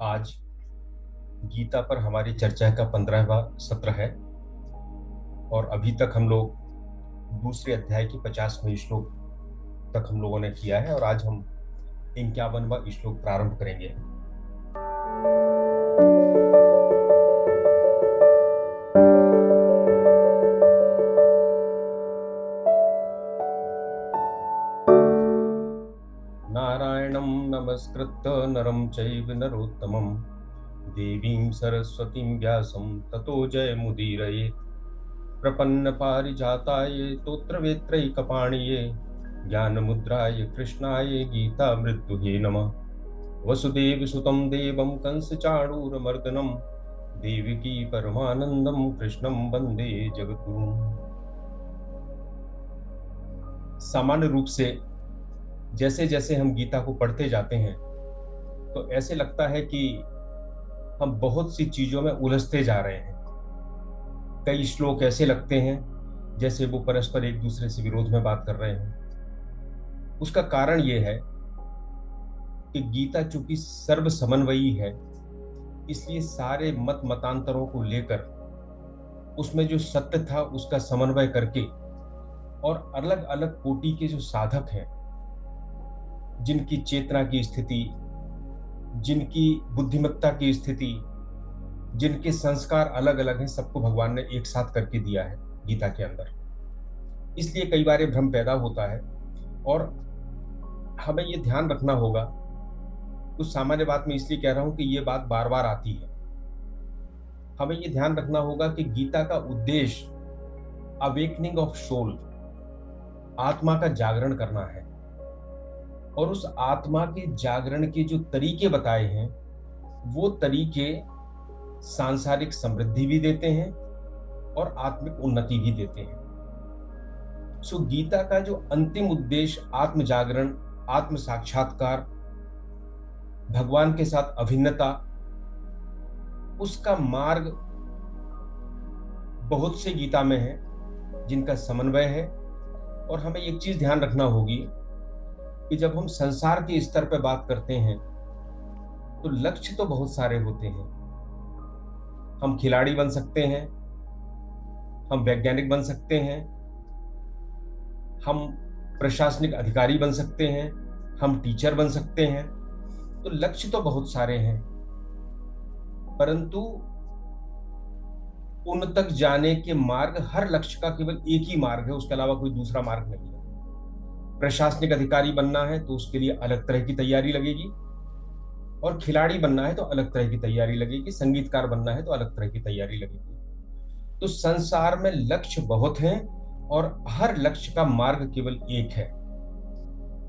आज गीता पर हमारी चर्चा का 15वां सत्र है और अभी तक हम लोग दूसरे अध्याय की 50वें श्लोक तक हम लोगों ने किया है और आज हम 51वां श्लोक प्रारंभ करेंगे। नारायणं नमस्कृत्य नरं चैव नरोत्तमं देवीं सरस्वतीं व्यासं ततो जयमुदीरये। प्रपन्नपारिजाताय तोत्रवेत्रैकपाणिये ज्ञानमुद्राय कृष्णाय गीतामृत्युहे नमः। वसुदेवसुतं देवं कंसचाणूरमर्दनं देवकी परमानन्दं कृष्णं वन्दे जगद्गुरुम्। सामान्य रूप से जैसे जैसे हम गीता को पढ़ते जाते हैं तो ऐसे लगता है कि हम बहुत सी चीजों में उलझते जा रहे हैं। कई श्लोक ऐसे लगते हैं जैसे वो परस्पर एक दूसरे से विरोध में बात कर रहे हैं। उसका कारण ये है कि गीता चूंकि सर्व समन्वयी है, इसलिए सारे मत मतांतरों को लेकर उसमें जो सत्य था उसका समन्वय करके और अलग अलग कोटि के जो साधक हैं, जिनकी चेतना की स्थिति, जिनकी बुद्धिमत्ता की स्थिति, जिनके संस्कार अलग अलग हैं, सबको भगवान ने एक साथ करके दिया है गीता के अंदर। इसलिए कई बार भ्रम पैदा होता है और हमें ये ध्यान रखना होगा। कुछ सामान्य बात मैं इसलिए कह रहा हूं कि ये बात बार बार आती है। हमें ये ध्यान रखना होगा कि गीता का उद्देश्य अवेकनिंग ऑफ सोल, आत्मा का जागरण करना है और उस आत्मा के जागरण के जो तरीके बताए हैं वो तरीके सांसारिक समृद्धि भी देते हैं और आत्मिक उन्नति भी देते हैं। सो गीता का जो अंतिम उद्देश्य आत्म जागरण, आत्म साक्षात्कार, भगवान के साथ अभिन्नता, उसका मार्ग बहुत से गीता में है जिनका समन्वय है। और हमें एक चीज ध्यान रखना होगी कि जब हम संसार के स्तर पर बात करते हैं तो लक्ष्य तो बहुत सारे होते हैं। हम खिलाड़ी बन सकते हैं, हम वैज्ञानिक बन सकते हैं, हम प्रशासनिक अधिकारी बन सकते हैं, हम टीचर बन सकते हैं। तो लक्ष्य तो बहुत सारे हैं, परंतु उन तक जाने के मार्ग, हर लक्ष्य का केवल एक ही मार्ग है, उसके अलावा कोई दूसरा मार्ग नहीं है। प्रशासनिक अधिकारी बनना है तो उसके लिए अलग तरह की तैयारी लगेगी, और खिलाड़ी बनना है तो अलग तरह की तैयारी लगेगी, संगीतकार बनना है तो अलग तरह की तैयारी लगेगी। तो संसार में लक्ष्य बहुत हैं और हर लक्ष्य का मार्ग केवल एक है।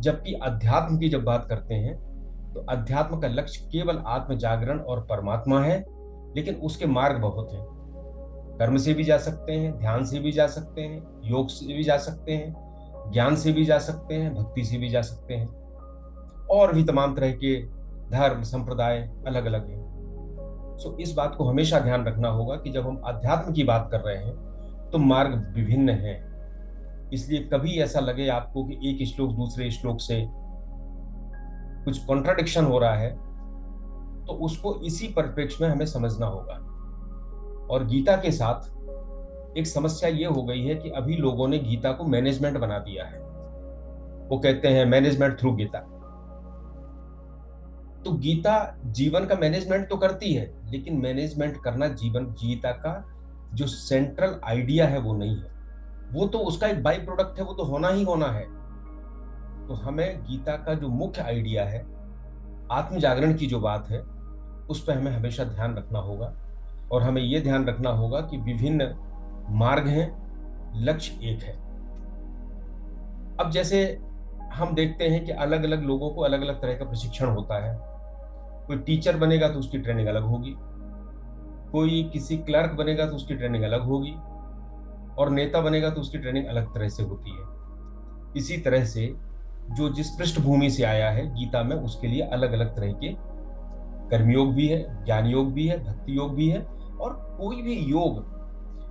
जबकि अध्यात्म की जब बात करते हैं तो अध्यात्म का लक्ष्य केवल आत्म जागरण और परमात्मा है, लेकिन उसके मार्ग बहुत हैं। कर्म से भी जा सकते हैं, ध्यान से भी जा सकते हैं, योग से भी जा सकते हैं, ज्ञान से भी जा सकते हैं, भक्ति से भी जा सकते हैं, और भी तमाम तरह के धर्म संप्रदाय अलग अलग हैं। सो इस बात को हमेशा ध्यान रखना होगा कि जब हम अध्यात्म की बात कर रहे हैं तो मार्ग विभिन्न हैं। इसलिए कभी ऐसा लगे आपको कि एक श्लोक दूसरे श्लोक से कुछ कॉन्ट्राडिक्शन हो रहा है तो उसको इसी परिप्रेक्ष्य में हमें समझना होगा। और गीता के साथ एक समस्या ये हो गई है कि अभी लोगों ने गीता को मैनेजमेंट बना दिया है। वो कहते हैं मैनेजमेंट थ्रू गीता। तो गीता जीवन का मैनेजमेंट तो करती है, लेकिन मैनेजमेंट करना जीवन गीता का जो सेंट्रल आइडिया है वो नहीं है। वो तो उसका एक बाई प्रोडक्ट है, वो तो होना ही होना है। तो हमें गीता का जो मुख्य आइडिया है, आत्म जागरण की जो बात है, उस पर हमें हमेशा ध्यान रखना होगा। और हमें यह ध्यान रखना होगा कि विभिन्न मार्ग हैं, लक्ष्य एक है। अब जैसे हम देखते हैं कि अलग अलग लोगों को अलग अलग तरह का प्रशिक्षण होता है। कोई टीचर बनेगा तो उसकी ट्रेनिंग अलग होगी, कोई किसी क्लर्क बनेगा तो उसकी ट्रेनिंग अलग होगी, और नेता बनेगा तो उसकी ट्रेनिंग अलग तरह से होती है। इसी तरह से जो जिस पृष्ठभूमि से आया है गीता में, उसके लिए अलग अलग तरह के कर्मयोग भी है, ज्ञान योग भी है, भक्ति योग भी है। और कोई भी योग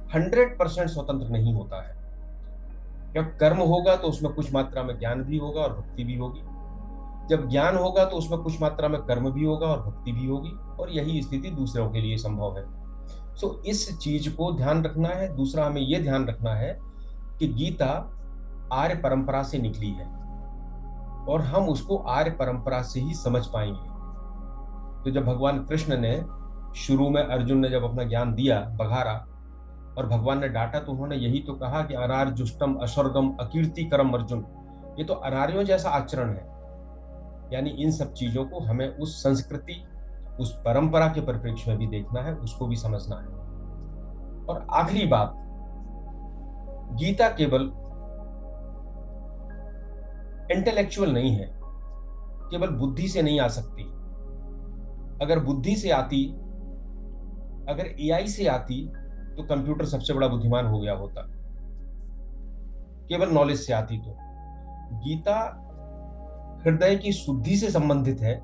100% स्वतंत्र नहीं होता है। जब कर्म होगा तो उसमें कुछ मात्रा में ज्ञान भी होगा और भक्ति भी होगी। जब ज्ञान होगा तो उसमें कुछ मात्रा में कर्म भी होगा और भक्ति भी होगी, और यही स्थिति दूसरों के लिए संभव है। इस चीज को ध्यान रखना है। दूसरा, हमें यह ध्यान रखना है कि गीता आर्य परंपरा से निकली है और हम उसको आर्य परंपरा से ही समझ पाएंगे। तो जब भगवान कृष्ण ने शुरू में, अर्जुन ने जब अपना ज्ञान दिया, बघारा, और भगवान ने डांटा, तो उन्होंने यही तो कहा कि अनार्य जुष्टम अस्वर्गम अकीर्तिकरम अर्जुन, ये तो अनार्यों जैसा आचरण है। यानी इन सब चीजों को हमें उस संस्कृति, उस परंपरा के परिप्रेक्ष्य में भी देखना है, उसको भी समझना है। और आखिरी बात, गीता केवल इंटेलेक्चुअल नहीं है, केवल बुद्धि से नहीं आ सकती। अगर बुद्धि से आती, अगर एआई से आती, तो कंप्यूटर सबसे बड़ा बुद्धिमान हो गया होता। केवल नॉलेज से आती तो गीता हृदय की शुद्धि से संबंधित है।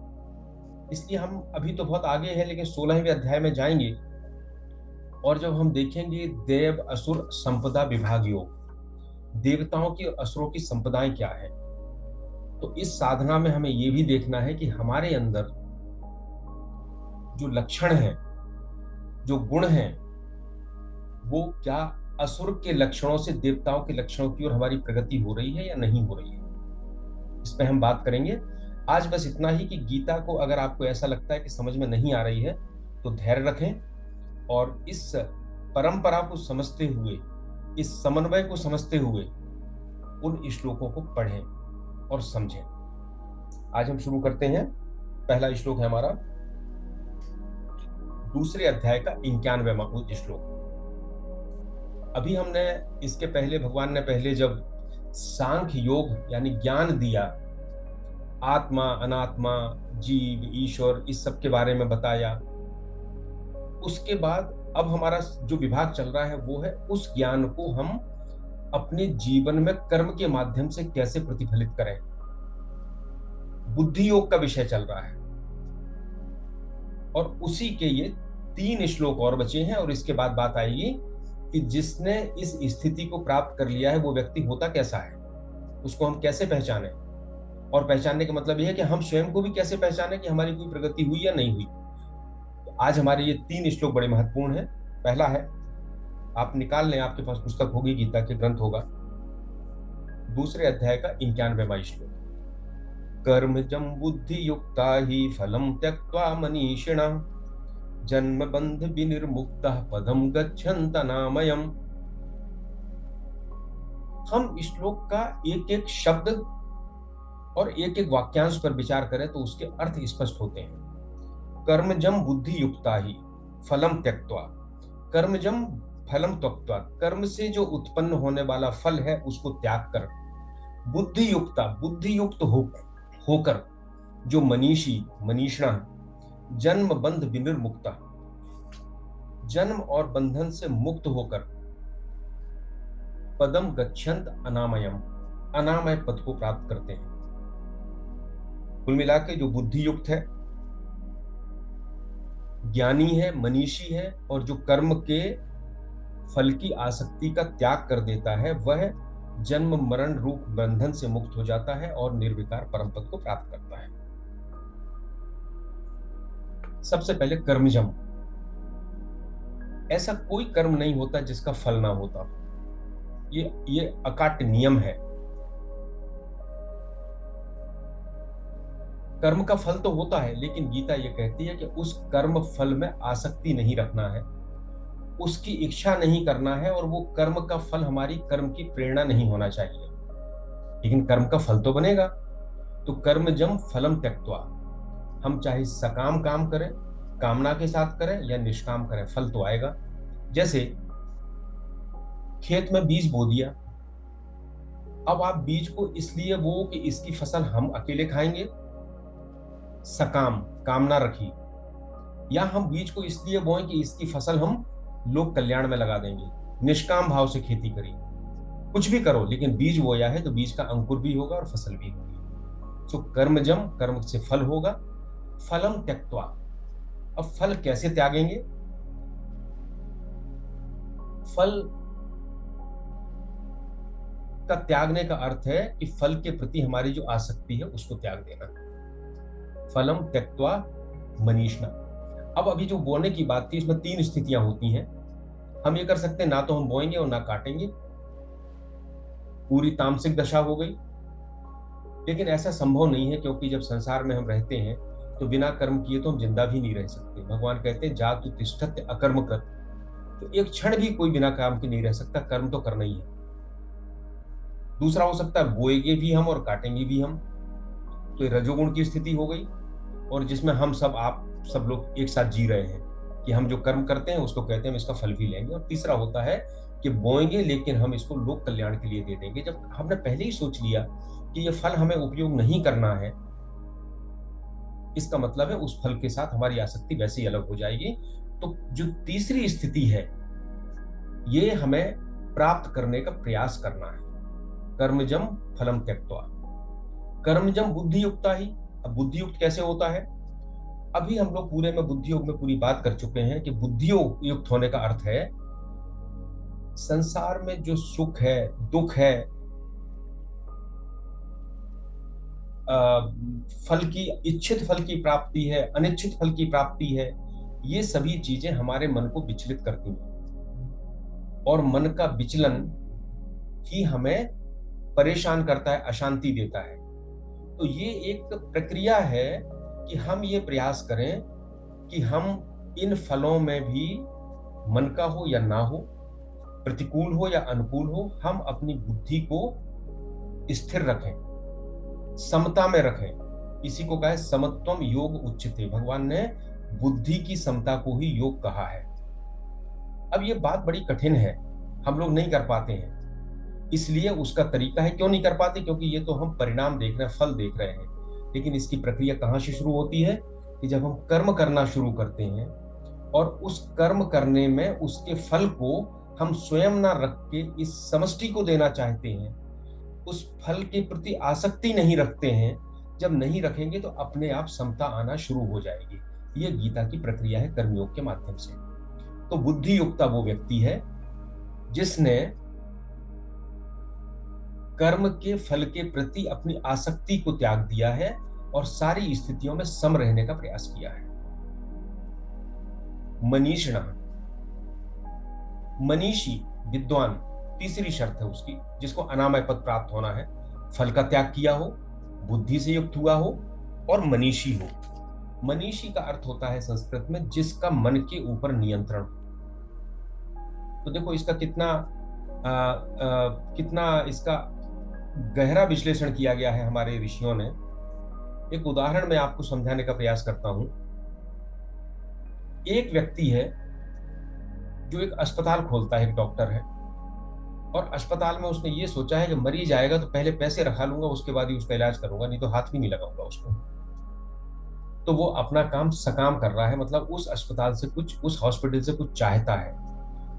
इसलिए हम अभी तो बहुत आगे हैं, लेकिन 16वें अध्याय में जाएंगे और जब हम देखेंगे देव असुर संपदा विभाग योग, देवताओं की और असुरों की संपदाएं क्या है, तो इस साधना में हमें यह भी देखना है कि हमारे अंदर जो लक्षण हैं, जो गुण हैं, वो क्या असुर के लक्षणों से देवताओं के लक्षणों की ओर हमारी प्रगति हो रही है या नहीं हो रही है। इस पे हम बात करेंगे। आज बस इतना ही कि गीता को अगर आपको ऐसा लगता है कि समझ में नहीं आ रही है, तो धैर्य रखें और इस परंपरा को समझते हुए, इस समन्वय को समझते हुए उन श्लोकों को पढ़ें और समझें। आज हम शुरू करते हैं। पहला श्लोक है हमारा दूसरे अध्याय का 91वां श्लोक। अभी हमने इसके पहले, भगवान ने पहले जब सांख्य योग यानी ज्ञान दिया, आत्मा, अनात्मा, जीव, ईश्वर, इस सब के बारे में बताया, उसके बाद अब हमारा जो विभाग चल रहा है वो है उस ज्ञान को हम अपने जीवन में कर्म के माध्यम से कैसे प्रतिफलित करें। बुद्धि योग का विषय चल रहा है और उसी के ये 3 श्लोक और बचे हैं, और इसके बाद बात आएगी कि जिसने इस स्थिति को प्राप्त कर लिया है वो व्यक्ति होता कैसा है, उसको हम कैसे पहचाने, और पहचानने का मतलब यह है कि हम स्वयं को भी कैसे पहचाने कि हमारी कोई प्रगति हुई या नहीं हुई। तो आज हमारे ये 3 श्लोक बड़े महत्वपूर्ण हैं। पहला है, आप निकाल लें, आपके पास पुस्तक होगी, गीता के ग्रंथ होगा, दूसरे अध्याय का 91वां श्लोक। कर्मजं बुद्धि युक्ता ही फलम त्यक्त्वा मनीषिणा जन्म बंध विनिर्मुक्तः पदम गच्छन्त नामयम्। हम श्लोक का एक एक शब्द और एक एक वाक्यांश पर विचार करें तो उसके अर्थ स्पष्ट होते हैं। कर्मजम बुद्धि युक्ता ही फलम त्यक्त्वा, कर्मजम फलम त्यक्त्वा, कर्म से जो उत्पन्न होने वाला फल है उसको त्याग कर, बुद्धि युक्ता, बुद्धि युक्त होकर, जो मनीषी, मनीषणा, जन्म बंध विनिर्मुक्ता, जन्म और बंधन से मुक्त होकर, पदम गच्छन्त अनामयम, अनामय पद को प्राप्त करते हैं। कुल मिला के जो बुद्धि युक्त है, ज्ञानी है, मनीषी है, और जो कर्म के फल की आसक्ति का त्याग कर देता है, वह जन्म मरण रूप बंधन से मुक्त हो जाता है और निर्विकार परम पद को प्राप्त करता है। सबसे पहले कर्मजम, ऐसा कोई कर्म नहीं होता जिसका फल ना होता। ये अकाट्य नियम है। कर्म का फल तो होता है, लेकिन गीता ये कहती है कि उस कर्म फल में आसक्ति नहीं रखना है, उसकी इच्छा नहीं करना है, और वो कर्म का फल हमारी कर्म की प्रेरणा नहीं होना चाहिए। लेकिन कर्म का फल तो बनेगा। तो कर्मजम फलम त्यक्त्वा, हम चाहे सकाम काम करें, कामना के साथ करें, या निष्काम करें, फल तो आएगा। जैसे खेत में बीज बो दिया, अब आप बीज को इसलिए बो कि इसकी फसल हम अकेले खाएंगे, सकाम कामना रखी, या हम बीज को इसलिए बोएं कि इसकी फसल हम लोक कल्याण में लगा देंगे, निष्काम भाव से खेती करी। कुछ भी करो, लेकिन बीज बोया है तो बीज का अंकुर भी होगा और फसल भी होगी। तो कर्मजम, कर्म से फल होगा। फलम त्यक्त्वा, अब फल कैसे त्यागेंगे? फल का त्यागने का अर्थ है कि फल के प्रति हमारी जो आसक्ति है उसको त्याग देना। फलम त्यक्त्वा मनीषिणा। अब अभी जो बोने की बात थी, इसमें 3 स्थितियां होती हैं। हम ये कर सकते हैं, ना तो हम बोएंगे और ना काटेंगे, पूरी तामसिक दशा हो गई। लेकिन ऐसा संभव नहीं है, क्योंकि जब संसार में हम रहते हैं तो बिना कर्म किए तो हम जिंदा भी नहीं रह सकते। भगवान कहते हैं जातु तिष्ठत्य अकर्म कृत। तो एक क्षण भी कोई बिना काम के नहीं रह सकता, कर्म तो करना ही है। दूसरा हो सकता है बोएंगे भी हम और काटेंगे भी हम, तो ये रजोगुण की स्थिति हो गई, और जिसमें हम सब, आप सब लोग एक साथ जी रहे हैं कि हम जो कर्म करते हैं उसको कहते हैं हम इसका फल भी लेंगे। और तीसरा होता है कि बोएंगे लेकिन हम इसको लोक कल्याण के लिए दे देंगे। जब हमने पहले ही सोच लिया कि ये फल हमें उपयोग नहीं करना है, इसका मतलब है उस फल के साथ हमारी आसक्ति वैसे ही अलग हो जाएगी। तो जो तीसरी स्थिति है, ये हमें प्राप्त करने का प्रयास करना है। कर्मजम फलम त्यक्त्वा। कर्मजम बुद्धि युक्ता ही। अब बुद्धि युक्त कैसे होता है? अभी हम लोग पूरे में बुद्धि योग में पूरी बात कर चुके हैं कि बुद्धि युक्त होने का अर्थ है संसार में जो सुख है, दुख है, फल की, इच्छित फल की प्राप्ति है, अनिच्छित फल की प्राप्ति है, ये सभी चीजें हमारे मन को विचलित करती हैं, और मन का विचलन ही हमें परेशान करता है, अशांति देता है। तो ये एक प्रक्रिया है कि हम ये प्रयास करें कि हम इन फलों में भी, मन का हो या ना हो, प्रतिकूल हो या अनुकूल हो, हम अपनी बुद्धि को स्थिर रखें, समता में रखें। इसी को कहा है समत्वम योग उच्यते। भगवान ने बुद्धि की समता को ही योग कहा है। अब ये बात बड़ी कठिन है, हम लोग नहीं कर पाते हैं। इसलिए उसका तरीका है, क्यों नहीं कर पाते? क्योंकि ये तो हम परिणाम देख रहे हैं, फल देख रहे हैं। लेकिन इसकी प्रक्रिया कहाँ से शुरू होती है? कि जब हम कर्म करना शुरू करते हैं और उस कर्म करने में उसके फल को हम स्वयं ना रख के इस समष्टि को देना चाहते हैं, उस फल के प्रति आसक्ति नहीं रखते हैं, जब नहीं रखेंगे तो अपने आप समता आना शुरू हो जाएगी। ये गीता की प्रक्रिया है कर्मयोग के माध्यम से। तो बुद्धि युक्ता वो व्यक्ति है जिसने कर्म के फल के प्रति अपनी आसक्ति को त्याग दिया है और सारी स्थितियों में सम रहने का प्रयास किया है। मनीषिणा, मनीषी, विद्वान, तीसरी शर्त है उसकी, जिसको अनामय पद प्राप्त होना है, फल का त्याग किया हो, बुद्धि से युक्त हुआ हो और मनीषी हो। मनीषी का अर्थ होता है संस्कृत में जिसका मन के ऊपर नियंत्रण हो। तो देखो इसका कितना इसका गहरा विश्लेषण किया गया है हमारे ऋषियों ने। एक उदाहरण मैं आपको समझाने का प्रयास करता हूं। एक व्यक्ति है जो एक अस्पताल खोलता है, एक डॉक्टर है, और अस्पताल में उसने ये सोचा है कि मरीज आएगा तो पहले पैसे रखा लूंगा, उसके बाद ही उसका इलाज करूंगा, नहीं तो हाथ भी नहीं लगाऊंगा उसको। तो वो अपना काम सकाम कर रहा है, मतलब उस अस्पताल से कुछ, उस हॉस्पिटल से कुछ चाहता है।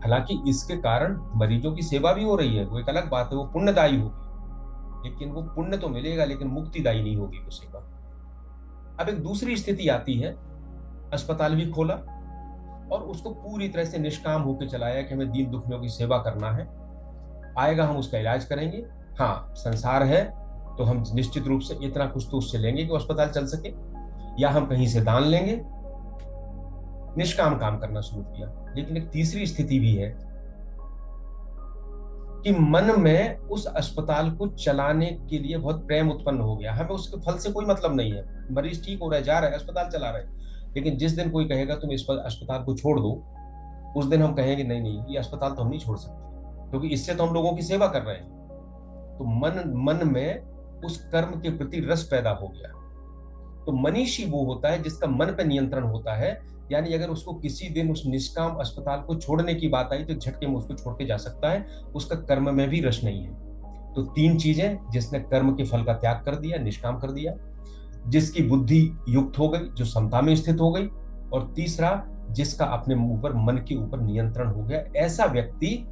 हालांकि इसके कारण मरीजों की सेवा भी हो रही है, वो एक अलग बात है, वो पुण्यदायी होगी, लेकिन वो पुण्य तो मिलेगा लेकिन मुक्तिदायी नहीं होगी वो सेवा। अब एक दूसरी स्थिति आती है, अस्पताल भी खोला और उसको पूरी तरह से निष्काम होकर चलाया कि हमें दीन दुखियों की सेवा करना है, आएगा हम उसका इलाज करेंगे, हाँ संसार है तो हम निश्चित रूप से इतना कुछ तो उससे लेंगे कि वो अस्पताल चल सके, या हम कहीं से दान लेंगे। निष्काम काम करना शुरू किया। लेकिन एक तीसरी स्थिति भी है कि मन में उस अस्पताल को चलाने के लिए बहुत प्रेम उत्पन्न हो गया, हमें उसके फल से कोई मतलब नहीं है, मरीज ठीक हो रहा है, जा रहा है, अस्पताल चला रहा है। लेकिन जिस दिन कोई कहेगा तुम इस अस्पताल को छोड़ दो, उस दिन हम कहेंगे नहीं नहीं, ये अस्पताल तो हम नहीं छोड़ सकते, क्योंकि इससे तो हम लोगों की सेवा कर रहे हैं। तो मन में उस कर्म के प्रति रस पैदा हो गया। तो मनीषी वो होता है जिसका मन पे नियंत्रण होता है, यानी अगर उसको किसी दिन उस निष्काम अस्पताल को छोड़ने की बात आई तो झटके में उसको छोड़ के जा सकता है, उसका कर्म में भी रस नहीं है। तो 3 चीजें, जिसने कर्म के फल का त्याग कर दिया, निष्काम कर दिया, जिसकी बुद्धि युक्त हो गई, जो समता में स्थित हो गई, और तीसरा जिसका अपने ऊपर, मन के ऊपर नियंत्रण हो गया, ऐसा व्यक्ति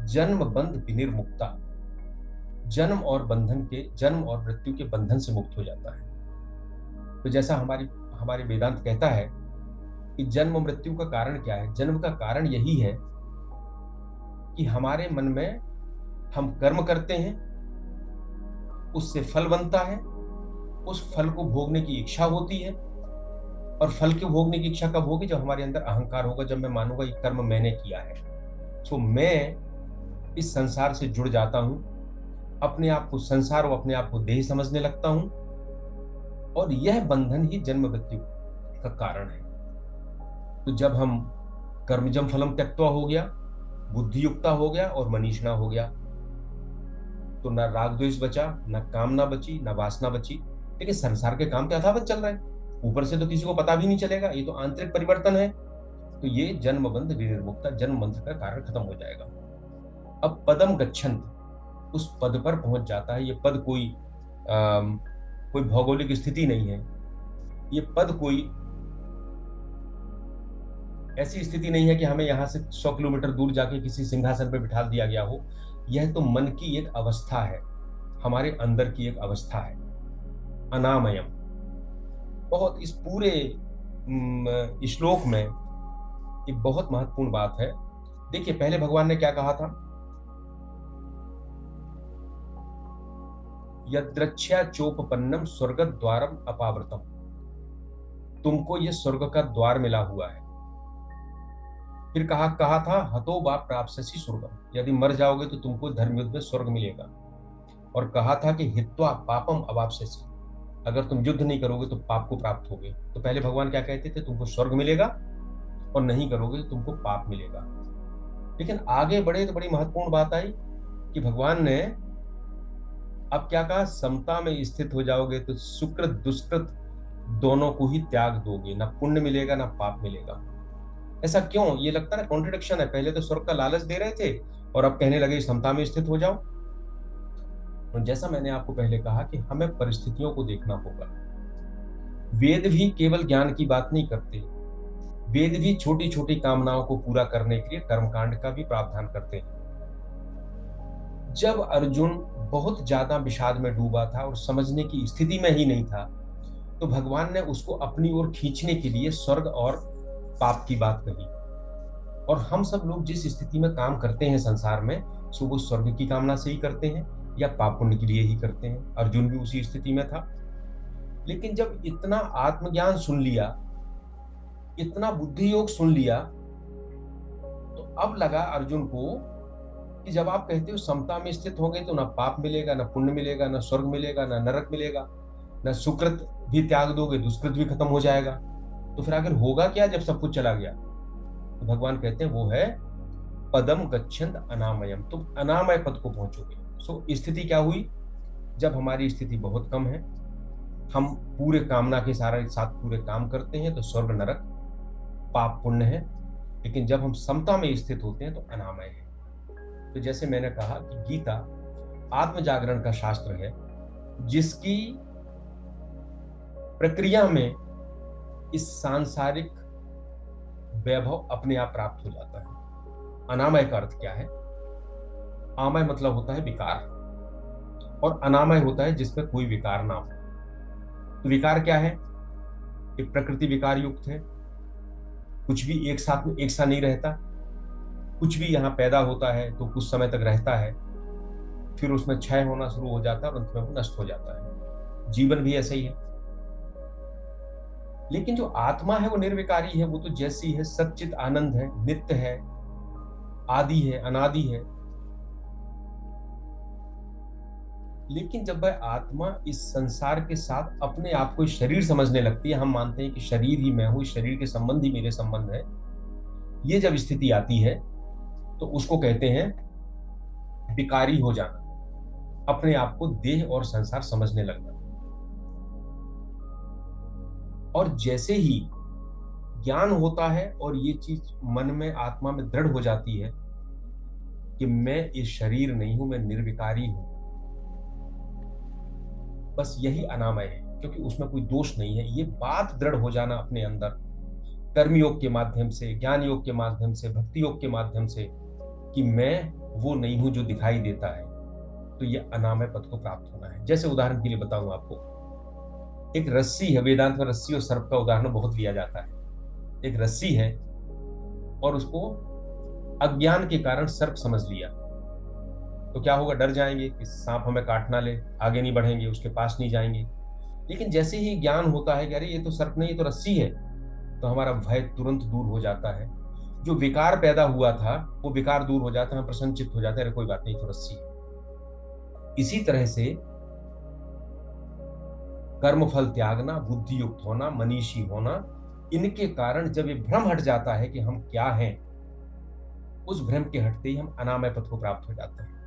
जन्म बंध विनिर्मुक्ता, जन्म और मृत्यु के बंधन से मुक्त हो जाता है। तो जैसा हमारे वेदांत कहता है कि जन्म मृत्यु का कारण क्या है? जन्म का कारण यही है कि हमारे मन में हम कर्म करते हैं, उससे फल बनता है, उस फल को भोगने की इच्छा होती है। और फल को भोगने की इच्छा कब होगी? जब हमारे अंदर अहंकार होगा, जब मैं मानूंगा ये कर्म मैंने किया है। तो मैं इस संसार से जुड़ जाता हूं, अपने आप को संसार और अपने आप को देह समझने लगता हूं, और यह बंधन ही जन्म मृत्यु का कारण है। तो जब हम कर्मजम फलम त्यक्त्वा हो गया, बुद्धि युक्ता हो गया और मनीषणा हो गया, तो न राग द्वेष बचा, न कामना बची, न वासना बची। लेकिन संसार के काम तो यथावत चल रहे हैं, ऊपर से तो किसी को पता भी नहीं चलेगा, ये तो आंतरिक परिवर्तन है। तो ये जन्म बंध विनिर्मुक्ता, जन्म बंध का कारण खत्म हो जाएगा। अब पदम गच्छन्त, उस पद पर पहुंच जाता है। ये पद कोई भौगोलिक स्थिति नहीं है। ये पद कोई ऐसी स्थिति नहीं है कि हमें यहां से 100 किलोमीटर दूर जाके किसी सिंहासन पर बिठा दिया गया हो। यह तो मन की एक अवस्था है, हमारे अंदर की एक अवस्था है, अनामयम। बहुत इस पूरे श्लोक में ये बहुत महत्वपूर्ण बात है। देखिए, पहले भगवान ने क्या कहा था? यद्रच्छया चोपपन्नम स्वर्ग द्वारम अपावृतम, तुमको ये स्वर्ग का द्वार मिला हुआ है। फिर कहा था हतो वा प्राप्स्यसि स्वर्गम, यदि मर जाओगे तो तुमको धर्मयुद्ध में स्वर्ग मिलेगा। और कहा था कि हित्वा पापम अवाप्स्यसि, अगर तुम युद्ध नहीं करोगे तो पाप को प्राप्त होगे। तो पहले भगवान क्या कहते थे? तुमको स्वर्ग मिलेगा, और नहीं करोगे तो तुमको पाप मिलेगा। लेकिन आगे बढ़े तो बड़ी महत्वपूर्ण बात आई कि भगवान ने अब क्या कहा? समता में स्थित हो जाओगे तो सुकृत दुष्कृत दोनों को ही त्याग दोगे, ना पुण्य मिलेगा ना पाप मिलेगा। ऐसा क्यों? ये लगता है ना कॉन्ट्रडिक्शन है। पहले तो स्वर्ग का लालच दे रहे थे और अब कहने लगे समता में स्थित हो जाओ। और जैसा मैंने आपको पहले कहा कि हमें परिस्थितियों को देखना होगा। वेद भी केवल ज्ञान की बात नहीं करते, वेद भी छोटी छोटी कामनाओं को पूरा करने के लिए कर्मकांड का भी प्रावधान करते हैं। जब अर्जुन बहुत ज्यादा विषाद में डूबा था और समझने की स्थिति में ही नहीं था, तो भगवान ने उसको अपनी ओर खींचने के लिए स्वर्ग और पाप की बात कही। और हम सब लोग जिस स्थिति में काम करते हैं संसार में, सो वो स्वर्ग की कामना से ही करते हैं या पाप पुण्य के लिए ही करते हैं। अर्जुन भी उसी स्थिति में था। लेकिन जब इतना आत्मज्ञान सुन लिया, इतना बुद्धि योग सुन लिया, तो अब लगा अर्जुन को कि जब आप कहते हो समता में स्थित होंगे तो ना पाप मिलेगा, ना पुण्य मिलेगा, ना स्वर्ग मिलेगा, ना नरक मिलेगा, ना सुकृत भी त्याग दोगे, दुष्कृत भी खत्म हो जाएगा, तो फिर आखिर होगा क्या जब सब कुछ चला गया? तो भगवान कहते हैं वो है पदम गच्छन्त अनामयम, तुम अनामय पद को पहुंचोगे। सो स्थिति क्या हुई? जब हमारी स्थिति बहुत कम है, हम पूरे कामना के साथ पूरे काम करते हैं, तो स्वर्ग नरक पाप पुण्य है। लेकिन जब हम समता में स्थित होते हैं तो अनामय है। तो जैसे मैंने कहा कि गीता आत्म जागरण का शास्त्र है, जिसकी प्रक्रिया में इस सांसारिक वैभव अपने आप प्राप्त हो जाता है। अनामय का अर्थ क्या है? आमय मतलब होता है विकार, और अनामय होता है जिसमें कोई विकार ना हो। तो विकार क्या है? कि प्रकृति विकार युक्त है, कुछ भी एक साथ में एक सा नहीं रहता। कुछ भी यहाँ पैदा होता है तो कुछ समय तक रहता है, फिर उसमें क्षय होना शुरू हो जाता है और अंत में वो नष्ट हो जाता है। जीवन भी ऐसा ही है। लेकिन जो आत्मा है वो निर्विकारी है, वो तो जैसी है, सच्चित आनंद है, नित्य है, आदि है, अनादि है। लेकिन जब वह आत्मा इस संसार के साथ अपने आप को शरीर समझने लगती है, हम मानते हैं कि शरीर ही मैं हूं, शरीर के संबंध ही मेरे संबंध है, ये जब स्थिति आती है तो उसको कहते हैं विकारी हो जाना, अपने आप को देह और संसार समझने लगना। और जैसे ही ज्ञान होता है और ये चीज मन में, आत्मा में दृढ़ हो जाती है कि मैं ये शरीर नहीं हूं, मैं निर्विकारी हूं, बस यही अनामय है, क्योंकि उसमें कोई दोष नहीं है। ये बात दृढ़ हो जाना अपने अंदर, कर्म योग के माध्यम से, ज्ञान योग के माध्यम से, भक्ति योग के माध्यम से, कि मैं वो नहीं हूं जो दिखाई देता है, तो ये अनामय पद को प्राप्त होना है। जैसे उदाहरण के लिए बताऊं आपको, एक रस्सी है। वेदांत में रस्सी और सर्प का उदाहरण बहुत लिया जाता है। एक रस्सी है और उसको अज्ञान के कारण सर्प समझ लिया, तो क्या होगा? डर जाएंगे कि सांप हमें काट ना ले, आगे नहीं बढ़ेंगे, उसके पास नहीं जाएंगे। लेकिन जैसे ही ज्ञान होता है कि अरे ये तो सर्प नहीं, ये तो रस्सी है, तो हमारा भय तुरंत दूर हो जाता है। जो विकार पैदा हुआ था वो विकार दूर हो जाता है, हम प्रसन्नचित्त हो जाते हैं, अरे कोई बात नहीं, तो रस्सी है। इसी तरह से कर्म फल त्यागना, बुद्धि युक्त होना, मनीषी होना, इनके कारण जब ये भ्रम हट जाता है कि हम क्या हैं, उस भ्रम के हटते ही हम अनामय पद को प्राप्त हो जाते हैं।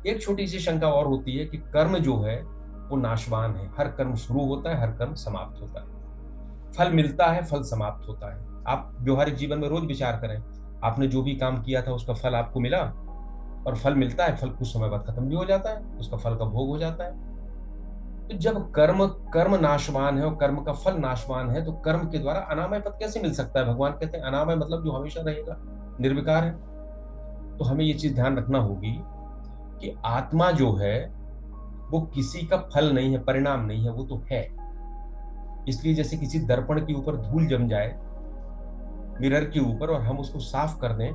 एक छोटी सी शंका और होती है कि कर्म जो है वो नाशवान है, हर कर्म शुरू होता है, हर कर्म समाप्त होता है, फल मिलता है, फल समाप्त होता है। आप व्यवहारिक जीवन में रोज विचार करें, आपने जो भी काम किया था उसका फल आपको मिला, और फल मिलता है, फल कुछ समय बाद खत्म भी हो जाता है, उसका फल का भोग हो जाता है। तो जब कर्म कर्म नाशवान है और कर्म का फल नाशवान है, तो कर्म के द्वारा अनामय पद कैसे मिल सकता है? भगवान कहते हैं अनामय मतलब जो हमेशा रहेगा, निर्विकार है। तो हमें ये चीज ध्यान रखना होगी कि आत्मा जो है वो किसी का फल नहीं है, परिणाम नहीं है, वो तो है। इसलिए जैसे किसी दर्पण के ऊपर धूल जम जाए, मिरर के ऊपर, और हम उसको साफ कर दें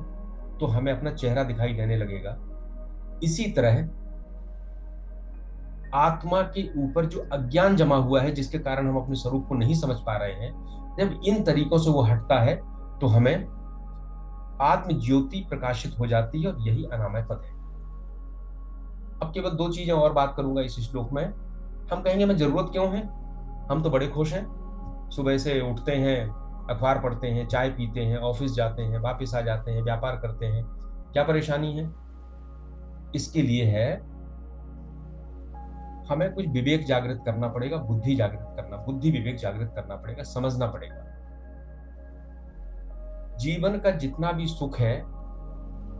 तो हमें अपना चेहरा दिखाई देने लगेगा। इसी तरह आत्मा के ऊपर जो अज्ञान जमा हुआ है, जिसके कारण हम अपने स्वरूप को नहीं समझ पा रहे हैं, जब इन तरीकों से वो हटता है तो हमें आत्म ज्योति प्रकाशित हो जाती है, और यही अनामय पद है। अब केवल दो चीजें और बात करूंगा इस श्लोक में। हम कहेंगे हमें जरूरत क्यों है? हम तो बड़े खुश हैं, सुबह से उठते हैं, अखबार पढ़ते हैं, चाय पीते हैं, ऑफिस जाते हैं, वापस आ जाते हैं, व्यापार करते हैं, क्या परेशानी है? इसके लिए है हमें कुछ विवेक जागृत करना पड़ेगा, बुद्धि जागृत करना, बुद्धि विवेक जागृत करना पड़ेगा, समझना पड़ेगा। जीवन का जितना भी सुख है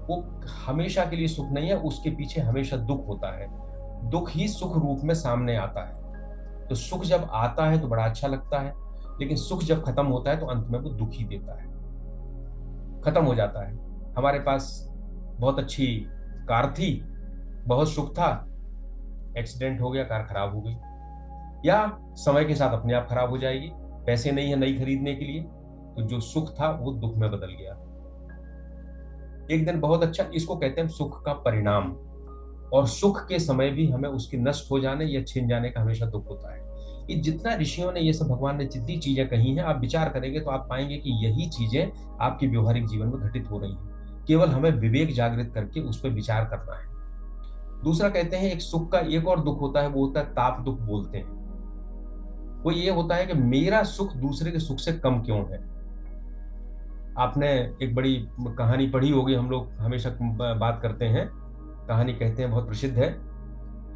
वो हमेशा के लिए सुख नहीं है, उसके पीछे हमेशा दुख होता है। दुख ही सुख रूप में सामने आता है। तो सुख जब आता है तो बड़ा अच्छा लगता है, लेकिन सुख जब खत्म होता है तो अंत में वो दुख ही देता है, खत्म हो जाता है। हमारे पास बहुत अच्छी कार थी, बहुत सुख था, एक्सीडेंट हो गया, कार खराब हो गई, या समय के साथ अपने आप खराब हो जाएगी, पैसे नहीं है नई खरीदने के लिए, तो जो सुख था वो दुख में बदल गया। एक दिन बहुत अच्छा, इसको कहते हैं सुख का परिणाम। और सुख के समय भी हमें उसके नष्ट हो जाने या छिन जाने का हमेशा दुख होता है। ये जितना ऋषियों ने, ये सब भगवान ने जितनी चीजें कही हैं, आप विचार करेंगे तो आप पाएंगे कि यही चीजें आपके व्यवहारिक जीवन में घटित हो रही हैं। केवल हमें विवेक जागृत करके उस पर विचार करना है। दूसरा कहते हैं एक सुख का एक और दुख होता है, वो होता है ताप दुख बोलते हैं। वो ये होता है कि मेरा सुख दूसरे के सुख से कम क्यों है। आपने एक बड़ी कहानी पढ़ी होगी, हम लोग हमेशा बात करते हैं, कहानी कहते हैं, बहुत प्रसिद्ध है।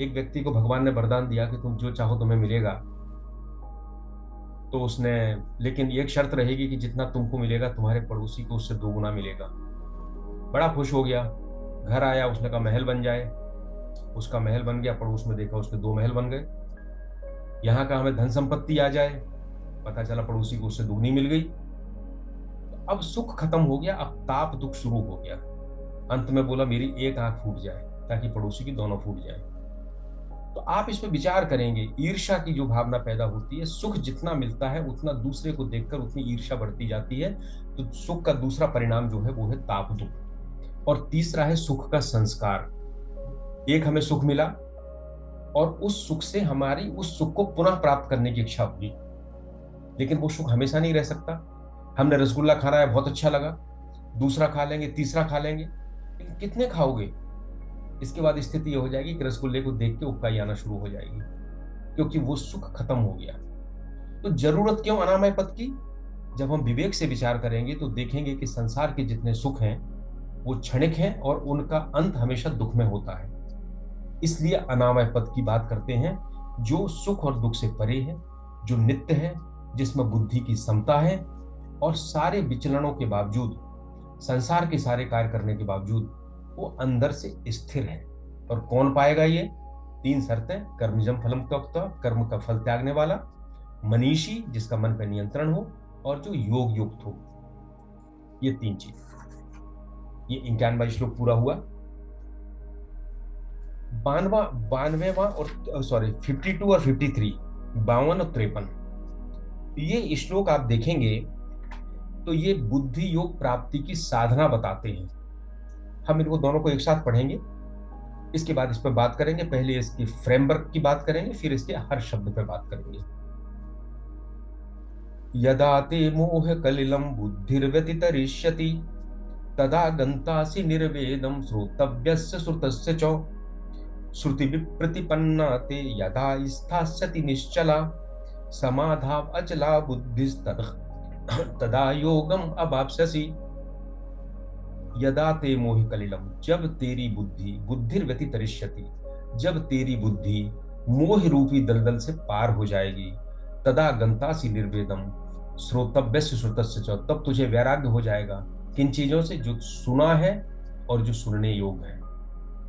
एक व्यक्ति को भगवान ने वरदान दिया कि तुम जो चाहो तुम्हें मिलेगा। तो उसने, लेकिन एक शर्त रहेगी कि जितना तुमको मिलेगा तुम्हारे पड़ोसी को उससे 2 गुना मिलेगा। बड़ा खुश हो गया, घर आया, उसने कहा महल बन जाए। उसका महल बन गया, पड़ोस में देखा उसके 2 महल बन गए। यहाँ का हमें धन संपत्ति आ जाए, पता चला पड़ोसी को उससे दुगनी मिल गई। अब सुख खत्म हो गया, अब ताप दुख शुरू हो गया। अंत में बोला मेरी एक आंख फूट जाए ताकि पड़ोसी की दोनों फूट जाए। तो आप इस पर विचार करेंगे, ईर्ष्या की जो भावना पैदा होती है, सुख जितना मिलता है उतना दूसरे को देखकर उतनी ईर्ष्या बढ़ती जाती है। तो सुख का दूसरा परिणाम जो है वो है ताप दुख। और तीसरा है सुख का संस्कार। एक हमें सुख मिला और उस सुख से हमारी उस सुख को पुनः प्राप्त करने की इच्छा हुई, लेकिन वो सुख हमेशा नहीं रह सकता। हमने रसगुल्ला खाना है, बहुत अच्छा लगा, दूसरा खा लेंगे, तीसरा खा लेंगे, लेकिन कितने खाओगे? इसके बाद स्थिति ये हो जाएगी कि रसगुल्ले को देख के उबकाई आना शुरू हो जाएगी, क्योंकि वो सुख खत्म हो गया। तो जरूरत क्यों अनामय पद की? जब हम विवेक से विचार करेंगे तो देखेंगे कि संसार के जितने सुख हैं वो क्षणिक हैं और उनका अंत हमेशा दुख में होता है। इसलिए अनामय पद की बात करते हैं, जो सुख और दुख से परे है, जो नित्य है, जिसमें बुद्धि की समता है, और सारे विचलनों के बावजूद, संसार के सारे कार्य करने के बावजूद वो अंदर से स्थिर है। और कौन पाएगा ये? 3 शर्तें, कर्मजम फलम त्यक्त्वा, कर्म का फल त्यागने वाला, मनीषी जिसका मन पर नियंत्रण हो, और जो योग युक्त हो। ये 3 चीज। ये 51वां श्लोक पूरा हुआ। 52वां और 52 और 53, 52 और 53, ये श्लोक आप देखेंगे तो ये बुद्धि योग प्राप्ति की साधना बताते हैं। हम इनको दोनों को एक साथ पढ़ेंगे। इसके बाद इस पर बात करेंगे। पहले इसकी फ्रेमवर्क की बात करेंगे, फिर इसके हर शब्द पर बात करेंगे। यदा ते मोह कलिलं बुद्धिर्व्यतितरिष्यति तदा गन्तासि निर्वेदं श्रोतव्यस्य श्रुतस्य च श्रुति विप्रतिपन्ना ते यदा स्थास्यति निश्चला समाधाव अचला बुद्धिस्तद तदा योगम अवाप्स्यसि। यदा ते मोहि कलिलम, जब तेरी बुद्धि बुद्धिर्व्यतितरिष्यति, जब तेरी बुद्धि मोह रूपी दलदल से पार हो जाएगी, तदा गंतासि निर्वेदम श्रोतव्यस्य श्रुतस्य च, तब तुझे वैराग्य हो जाएगा किन चीजों से, जो सुना है और जो सुनने योग्य है।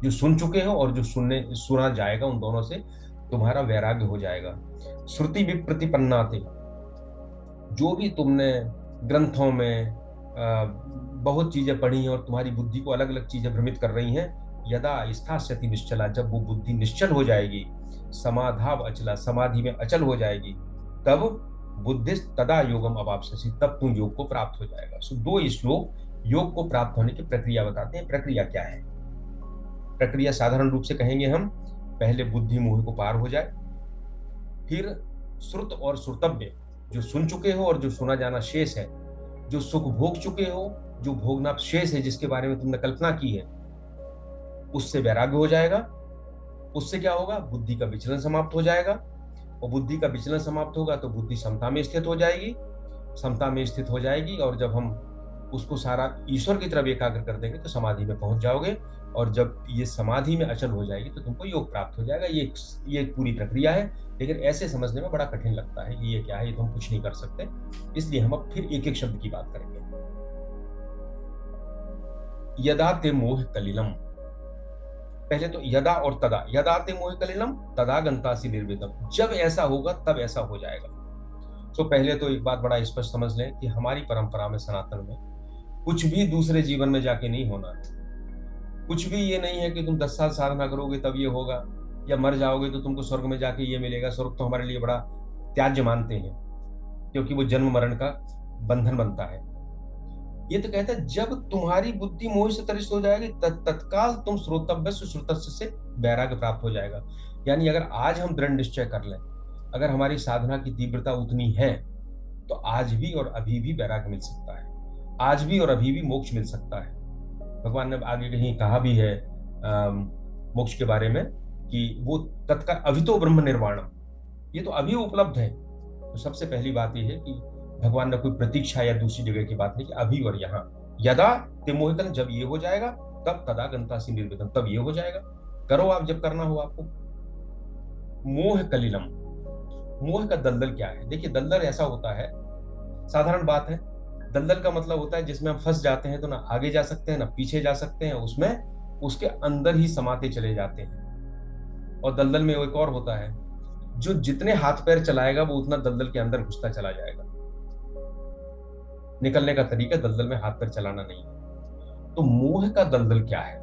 जो सुन चुके हो और जो सुना जाएगा, उन दोनों से तुम्हारा वैराग्य हो जाएगा। श्रुति विप्रतिपन्नाते, जो भी तुमने ग्रंथों में बहुत चीजें पढ़ी हैं और तुम्हारी बुद्धि को अलग अलग चीजें भ्रमित कर रही हैं, यदा स्थास्यति निश्चला, जब वो बुद्धि निश्चल हो जाएगी, समाधाव अचला, समाधि में अचल हो जाएगी, तब बुद्धि तदा योगम अवाप्स्यसि, तब तुम योग को प्राप्त हो जाएगा। सो दो श्लोक योग को प्राप्त होने की प्रक्रिया बताते हैं। प्रक्रिया क्या है? प्रक्रिया साधारण रूप से कहेंगे हम, पहले बुद्धि मोह को पार हो जाए, फिर श्रुत और श्रुतव्य, जो सुन चुके हो और जो सुना जाना शेष है, जो सुख भोग चुके हो, जो भोगना शेष है, जिसके बारे में तुमने कल्पना की है, उससे वैराग्य हो जाएगा। उससे क्या होगा? बुद्धि का विचलन समाप्त हो जाएगा, और बुद्धि का विचलन समाप्त होगा तो बुद्धि समता में स्थित हो जाएगी। समता में स्थित हो जाएगी, और जब हम उसको सारा ईश्वर की तरफ एकाग्र कर देंगे तो समाधि में पहुंच जाओगे, और जब ये समाधि में अचल हो जाएगी तो तुमको योग प्राप्त हो जाएगा। ये एक पूरी प्रक्रिया है, लेकिन ऐसे समझने में बड़ा कठिन लगता है कि ये क्या है, ये तो हम कुछ नहीं कर सकते। इसलिए हम अब फिर एक एक शब्द की बात करेंगे। यदा ते मोह कलिलम, पहले तो यदा और तदा। यदा ते मोह कलिलम तदा गंतासि निर्वेदम, जब ऐसा होगा तब ऐसा हो जाएगा। तो पहले तो एक बात बड़ा स्पष्ट समझ लें कि हमारी परंपरा में, सनातन में, कुछ भी दूसरे जीवन में जाके नहीं होना है। कुछ भी ये नहीं है कि तुम 10 साल साधना करोगे तब ये होगा, या मर जाओगे तो तुमको स्वर्ग में जाके ये मिलेगा। स्वर्ग तो हमारे लिए बड़ा त्याज्य मानते हैं, क्योंकि वो जन्म मरण का बंधन बनता है। ये तो कहता है जब तुम्हारी बुद्धि मोह से तरिष्ट हो जाएगी, तत्काल तुम श्रोतव्य श्रुतस्य से वैराग्य प्राप्त हो जाएगा। यानी अगर आज हम दृढ़ निश्चय कर लें, अगर हमारी साधना की तीव्रता उतनी है, तो आज भी और अभी भी वैराग्य मिल सकता है, आज भी और अभी भी मोक्ष मिल सकता है। भगवान ने आगे कहीं कहा भी है मोक्ष के बारे में कि वो तत्काल अभितो ब्रह्म निर्वाणम, ये तो अभी उपलब्ध है। तो सबसे पहली बात यह है कि भगवान ने कोई प्रतीक्षा या दूसरी जगह की बात नहीं, कि अभी और यहाँ। यदा ते मोहितन, जब ये हो जाएगा, तब तदा गंतासि निर्वेदम, तब ये हो जाएगा। करो आप जब करना हो आपको। मोह कलिलम, मोह का दलदल क्या है? देखिए, दलदल ऐसा होता है, साधारण बात है, दलदल का मतलब होता है जिसमें हम फंस जाते हैं तो ना आगे जा सकते हैं ना पीछे जा सकते हैं, उसमें उसके अंदर ही समाते चले जाते हैं। और दलदल में एक और होता है, जो जितने हाथ पैर चलाएगा वो उतना दलदल के अंदर घुसता चला जाएगा। निकलने का तरीका दलदल में हाथ पैर चलाना नहीं है। तो मोह का दलदल क्या है?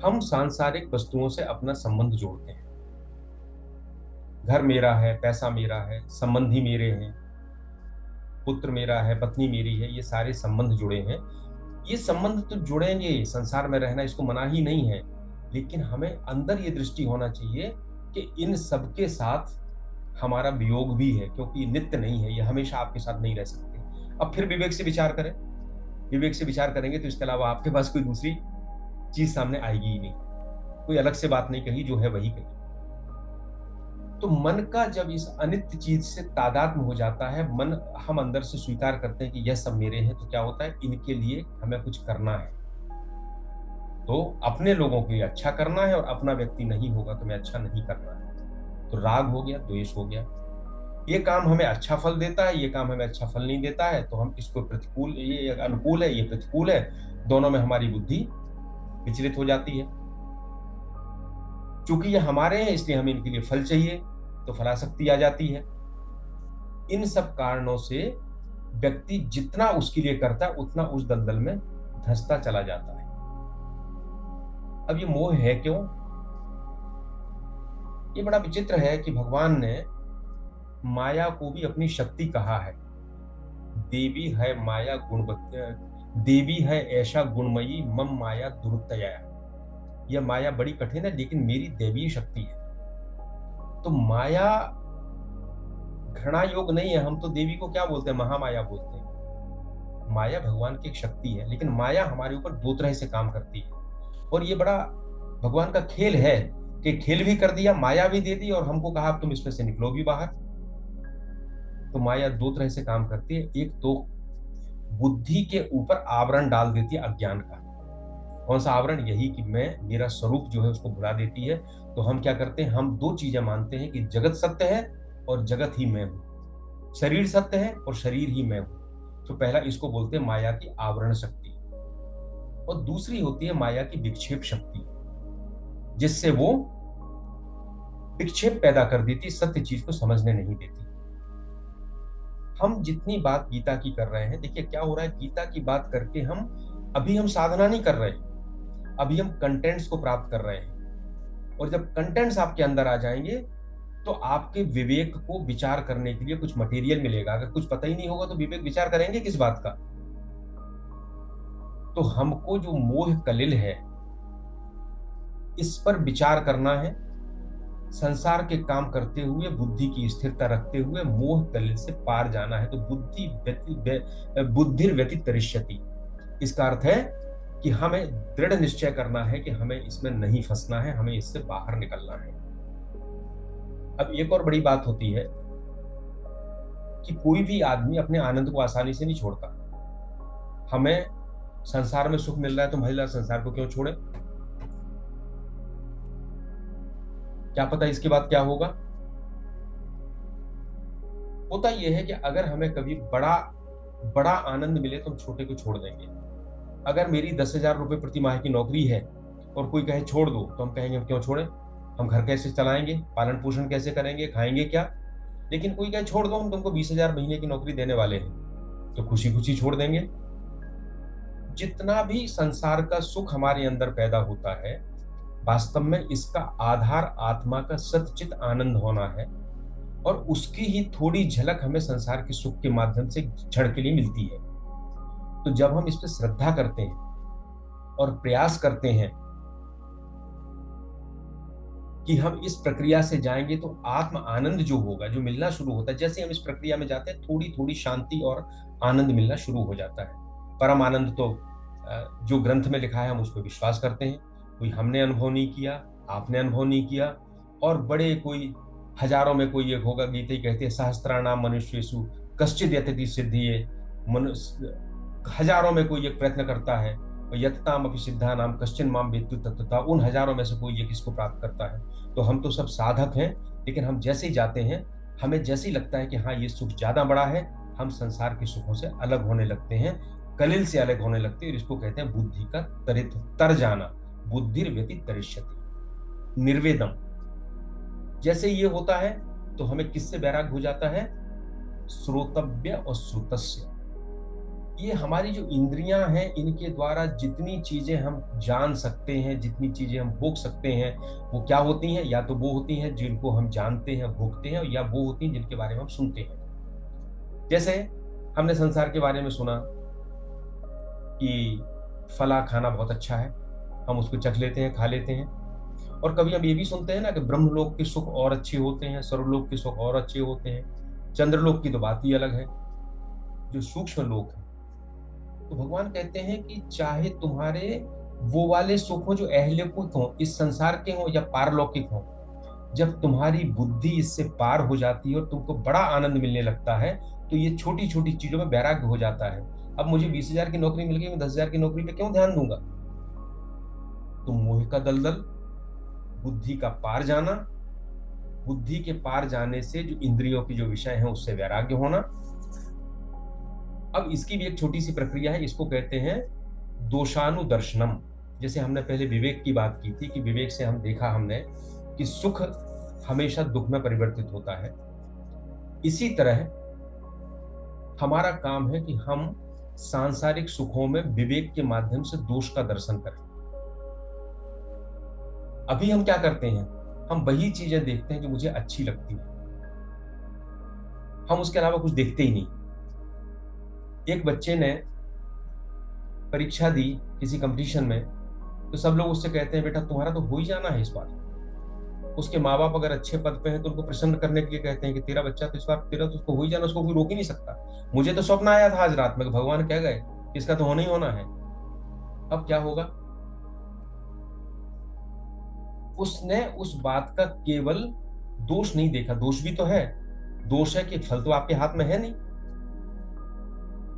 हम सांसारिक वस्तुओं से अपना संबंध जोड़ते हैं। घर मेरा है, पैसा मेरा है, संबंधी मेरे हैं, पुत्र मेरा है, पत्नी मेरी है, ये सारे संबंध जुड़े हैं। ये संबंध तो जुड़ेंगे, संसार में रहना इसको मना ही नहीं है, लेकिन हमें अंदर ये दृष्टि होना चाहिए कि इन सबके साथ हमारा वियोग भी है, क्योंकि ये नित्य नहीं है, ये हमेशा आपके साथ नहीं रह सकते। अब फिर विवेक से विचार करें। विवेक से विचार करेंगे तो इसके अलावा आपके पास कोई दूसरी चीज सामने आएगी ही नहीं, कोई अलग से बात नहीं कही, जो है वही कही। तो मन का जब इस अनित्य चीज से तादात्म्य हो जाता है, मन, हम अंदर से स्वीकार करते हैं कि यह सब मेरे हैं, तो क्या होता है, इनके लिए हमें कुछ करना है, तो अपने लोगों के लिए अच्छा करना है, और अपना व्यक्ति नहीं होगा तो मैं अच्छा नहीं करना है। तो राग हो गया, द्वेष हो गया। ये काम हमें अच्छा फल देता है, ये काम हमें अच्छा फल नहीं देता है, तो हम इसको प्रतिकूल, ये अनुकूल है, ये प्रतिकूल है, दोनों में हमारी बुद्धि विचलित हो जाती है। चूंकि ये हमारे हैं इसलिए हमें इनके लिए फल चाहिए, तो फलासक्ति आ जाती है। इन सब कारणों से व्यक्ति जितना उसके लिए करता है उतना उस दलदल में धंसता चला जाता है। अब ये मोह है क्यों? ये बड़ा विचित्र है कि भगवान ने माया को भी अपनी शक्ति कहा है। देवी है माया गुणवती, देवी है ऐसा गुणमयी, मम माया दुरुत्तया। यह माया बड़ी कठिन है लेकिन मेरी दैवीय शक्ति है। तो माया घृणा योग नहीं है। हम तो देवी को क्या बोलते हैं, महामाया बोलते हैं। माया भगवान की एक शक्ति है, लेकिन माया हमारे ऊपर दो तरह से काम करती है। और ये बड़ा भगवान का खेल है कि खेल भी कर दिया, माया भी दे दी और हमको कहा तुम इसमें से निकलो भी बाहर। तो माया दो तरह से काम करती है। एक तो बुद्धि के ऊपर आवरण डाल देती है अज्ञान का। कौन सा आवरण? यही कि मैं, मेरा स्वरूप जो है उसको भुला देती है। तो हम क्या करते हैं, हम दो चीजें मानते हैं कि जगत सत्य है और जगत ही मैं हूं, शरीर सत्य है और शरीर ही मैं हूं। तो पहला इसको बोलते हैं माया की आवरण शक्ति। और दूसरी होती है माया की विक्षेप शक्ति, जिससे वो विक्षेप पैदा कर देती, सत्य चीज को समझने नहीं देती। हम जितनी बात गीता की कर रहे हैं, देखिए क्या हो रहा है, गीता की बात करके हम साधना नहीं कर रहे, अभी हम कंटेंट्स को प्राप्त कर रहे हैं। और जब कंटेंट्स आपके अंदर आ जाएंगे तो आपके विवेक को विचार करने के लिए कुछ मटेरियल मिलेगा। अगर कुछ पता ही नहीं होगा तो विवेक विचार करेंगे किस बात का? तो हमको जो मोह कलिल है इस पर विचार करना है, संसार के काम करते हुए बुद्धि की स्थिरता रखते हुए मोह कलिल से पार जाना है। तो बुद्धिर व्यतीत तरिष्यति, इसका अर्थ है कि हमें दृढ़ निश्चय करना है कि हमें इसमें नहीं फंसना है, हमें इससे बाहर निकलना है। अब एक और बड़ी बात होती है कि कोई भी आदमी अपने आनंद को आसानी से नहीं छोड़ता। हमें संसार में सुख मिल रहा है तो महिला संसार को क्यों छोड़े? क्या पता इसके बाद क्या होगा। होता यह है कि अगर हमें कभी बड़ा बड़ा आनंद मिले तो हम छोटे को छोड़ देंगे। अगर मेरी 10,000 रुपए प्रति माह की नौकरी है और कोई कहे छोड़ दो, तो हम कहेंगे हम क्यों छोड़ें, हम घर कैसे चलाएंगे, पालन पोषण कैसे करेंगे, खाएंगे क्या। लेकिन कोई कहे छोड़ दो, हम तुमको 20,000 महीने की नौकरी देने वाले हैं, तो खुशी खुशी छोड़ देंगे। जितना भी संसार का सुख हमारे अंदर पैदा होता है, वास्तव में इसका आधार आत्मा का सच्चित आनंद होना है। और उसकी ही थोड़ी झलक हमें संसार के सुख के माध्यम से क्षण के लिए मिलती है। तो जब हम इस पर श्रद्धा करते हैं और प्रयास करते हैं कि हम इस प्रक्रिया से जाएंगे, तो आत्म आनंद जो होगा, जो मिलना शुरू होता है, जैसे हम इस प्रक्रिया में जाते हैं थोड़ी थोड़ी शांति और आनंद मिलना शुरू हो जाता है। परम आनंद तो जो ग्रंथ में लिखा है हम उस पर विश्वास करते हैं। कोई हमने अनुभव नहीं किया, आपने अनुभव नहीं किया, और बड़े कोई हजारों में कोई एक होगा, गीता ही कहती है सहस्त्राणाम मनुष्येषु कश्चिद् यतति सिद्धिये। मनुष्य हजारों में कोई एक प्रयत्न करता है, यत्ताम अपि सिद्धानाम कश्चिन् माम वेत्ति तत्त्वतः, उन हजारों में से कोई एक इसको प्राप्त करता है। तो हम तो सब साधक हैं, लेकिन हम जैसे ही जाते हैं, हमें जैसे ही लगता है कि हाँ ये सुख ज्यादा बड़ा है, हम संसार के सुखों से अलग होने लगते हैं, कलिल से अलग होने लगते हैं। और इसको कहते हैं बुद्धि का तर जाना, बुद्धिर व्यतीत तरिष्यति, निर्वेदम। जैसे ये होता है तो हमें किससे वैराग्य हो जाता है? श्रोतव्य और श्रुतस्य। ये हमारी जो इंद्रियां हैं, इनके द्वारा जितनी चीजें हम जान सकते हैं, जितनी चीजें हम भोग सकते हैं, वो क्या होती हैं? या तो वो होती हैं जिनको हम जानते हैं, भोगते हैं, या वो होती हैं जिनके बारे में हम सुनते हैं। जैसे हमने संसार के बारे में सुना कि फला खाना बहुत अच्छा है, हम उसको चख लेते हैं, खा लेते हैं। और कभी हम ये भी सुनते हैं ना कि ब्रह्मलोक के सुख और अच्छे होते हैं, स्वर्गलोक के सुख और अच्छे होते हैं, चंद्रलोक की तो बात ही अलग है, जो सूक्ष्म लोक है। तो भगवान कहते हैं कि चाहे तुम्हारे वो वाले सुख हो जो अहलौकिक हो, इस संसार के हो या पारलौकिक हो, जब तुम्हारी बुद्धि इससे पार हो जाती है और तुमको बड़ा आनंद मिलने लगता है, तो ये छोटी छोटी चीजों में वैराग्य हो जाता है। अब मुझे 20,000 की नौकरी मिल गई, मैं 10,000 की नौकरी पे क्यों ध्यान दूंगा? तो मोह का दलदल, बुद्धि का पार जाना, बुद्धि के पार जाने से जो इंद्रियों की जो विषय है उससे वैराग्य होना। अब इसकी भी एक छोटी सी प्रक्रिया है, इसको कहते हैं दोषानुदर्शनम। जैसे हमने पहले विवेक की बात की थी कि विवेक से हम देखा हमने कि सुख हमेशा दुख में परिवर्तित होता है। इसी तरह हमारा काम है कि हम सांसारिक सुखों में विवेक के माध्यम से दोष का दर्शन करें। अभी हम क्या करते हैं, हम वही चीजें देखते हैं जो मुझे अच्छी लगती है, हम उसके अलावा कुछ देखते ही नहीं। एक बच्चे ने परीक्षा दी किसी कंपटीशन में, तो सब लोग उससे कहते हैं बेटा तुम्हारा तो हो ही जाना है इस बार। उसके माँ बाप अगर अच्छे पद पे हैं तो उनको प्रसन्न करने के लिए कहते हैं कि तेरा बच्चा तो इस बार, तेरा तो उसको हो ही जाना, उसको कोई रोक ही नहीं सकता। मुझे तो स्वप्न आया था आज रात में कि भगवान कह गए इसका तो होना ही होना है, अब क्या होगा। उसने उस बात का केवल दोष नहीं देखा, दोष भी तो है, दोष है कि फल तो आपके हाथ में है नहीं।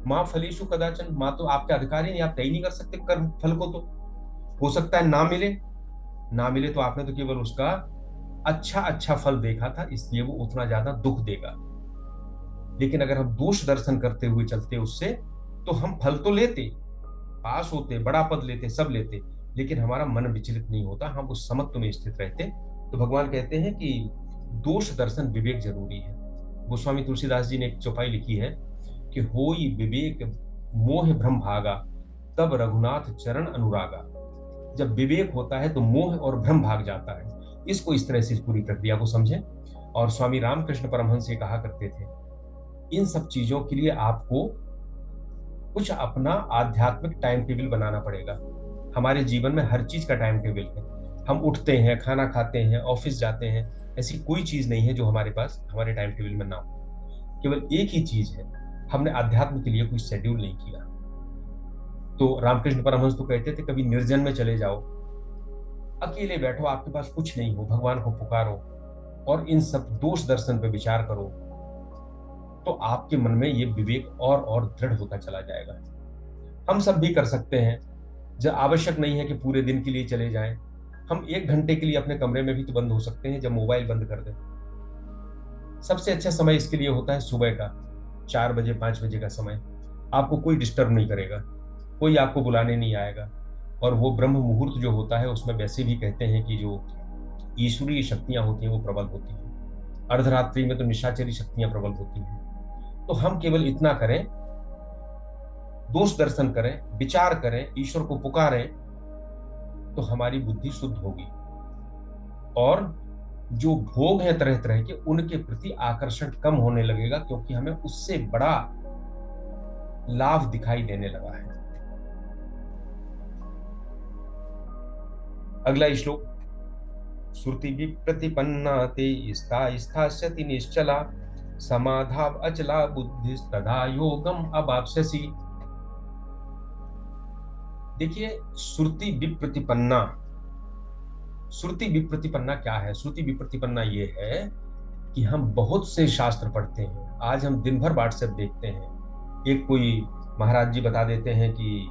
माँ फलेषु कदाचन, माँ तो आपके अधिकार ही नहीं, आप तय नहीं कर सकते कर्म फल को। तो हो सकता है ना मिले, ना मिले तो आपने तो केवल उसका अच्छा अच्छा फल देखा था, इसलिए वो उतना ज्यादा दुख देगा। लेकिन अगर हम दोष दर्शन करते हुए चलते उससे, तो हम फल तो लेते, पास होते, बड़ा पद लेते, सब लेते, लेकिन हमारा मन विचलित नहीं होता, हम उस समत्व में स्थित रहते। तो भगवान कहते हैं कि दोष दर्शन विवेक जरूरी है। गोस्वामी तुलसीदास जी ने एक चौपाई लिखी है कि होई विवेक मोह भ्रम भागा, तब रघुनाथ चरण अनुरागा। जब विवेक होता है तो मोह और भ्रम भाग जाता है। इसको इस तरह से इस पूरी प्रक्रिया को समझें। और स्वामी रामकृष्ण परमहंस ये कहा करते थे, इन सब चीजों के लिए आपको कुछ अपना आध्यात्मिक टाइम टेबल बनाना पड़ेगा। हमारे जीवन में हर चीज का टाइम टेबल है। हम उठते हैं, खाना खाते हैं, ऑफिस जाते हैं, ऐसी कोई चीज नहीं है जो हमारे पास हमारे टाइम टेबल में ना हो। केवल एक ही चीज है, हमने अध्यात्म के लिए कोई शेड्यूल नहीं किया। तो रामकृष्ण परमहंस तो कहते थे कभी निर्जन में चले जाओ, अकेले बैठो, आपके पास कुछ नहीं हो, भगवान को पुकारो और इन सब दोष दर्शन पे विचार करो, तो आपके मन में ये विवेक और दृढ़ होता चला जाएगा। हम सब भी कर सकते हैं, जब आवश्यक नहीं है कि पूरे दिन के लिए चले जाएं। हम 1 घंटे के लिए अपने कमरे में भी तो बंद हो सकते हैं, जब मोबाइल बंद कर दें। सबसे अच्छा समय इसके लिए होता है सुबह का 4 बजे 5 बजे का समय। आपको कोई डिस्टर्ब नहीं करेगा, कोई आपको बुलाने नहीं आएगा। और वो ब्रह्म मुहूर्त जो होता है उसमें वैसे भी कहते हैं कि जो ईश्वरीय शक्तियां होती हैं वो प्रबल होती हैं। अर्धरात्रि में तो निशाचरी शक्तियां प्रबल होती हैं। तो हम केवल इतना करें, दोष दर्शन करें, विचार करें, ईश्वर को पुकारें, तो हमारी बुद्धि शुद्ध होगी। और जो भोग हैं तरह तरह के, उनके प्रति आकर्षण कम होने लगेगा, क्योंकि हमें उससे बड़ा लाभ दिखाई देने लगा है। अगला श्लोक, श्रुति विप्रतिपन्ना ते स्था स्थास्यति निश्चला, समाधाव अचला बुद्धि तदा योगम अवाप्स्यसि। देखिए, श्रुति विप्रतिपन्ना, श्रुति विप्रतिपन्ना क्या है? श्रुति विप्रतिपन्ना ये है कि हम बहुत से शास्त्र पढ़ते हैं। आज हम दिन भर व्हाट्सएप देखते हैं, एक कोई महाराज जी बता देते हैं कि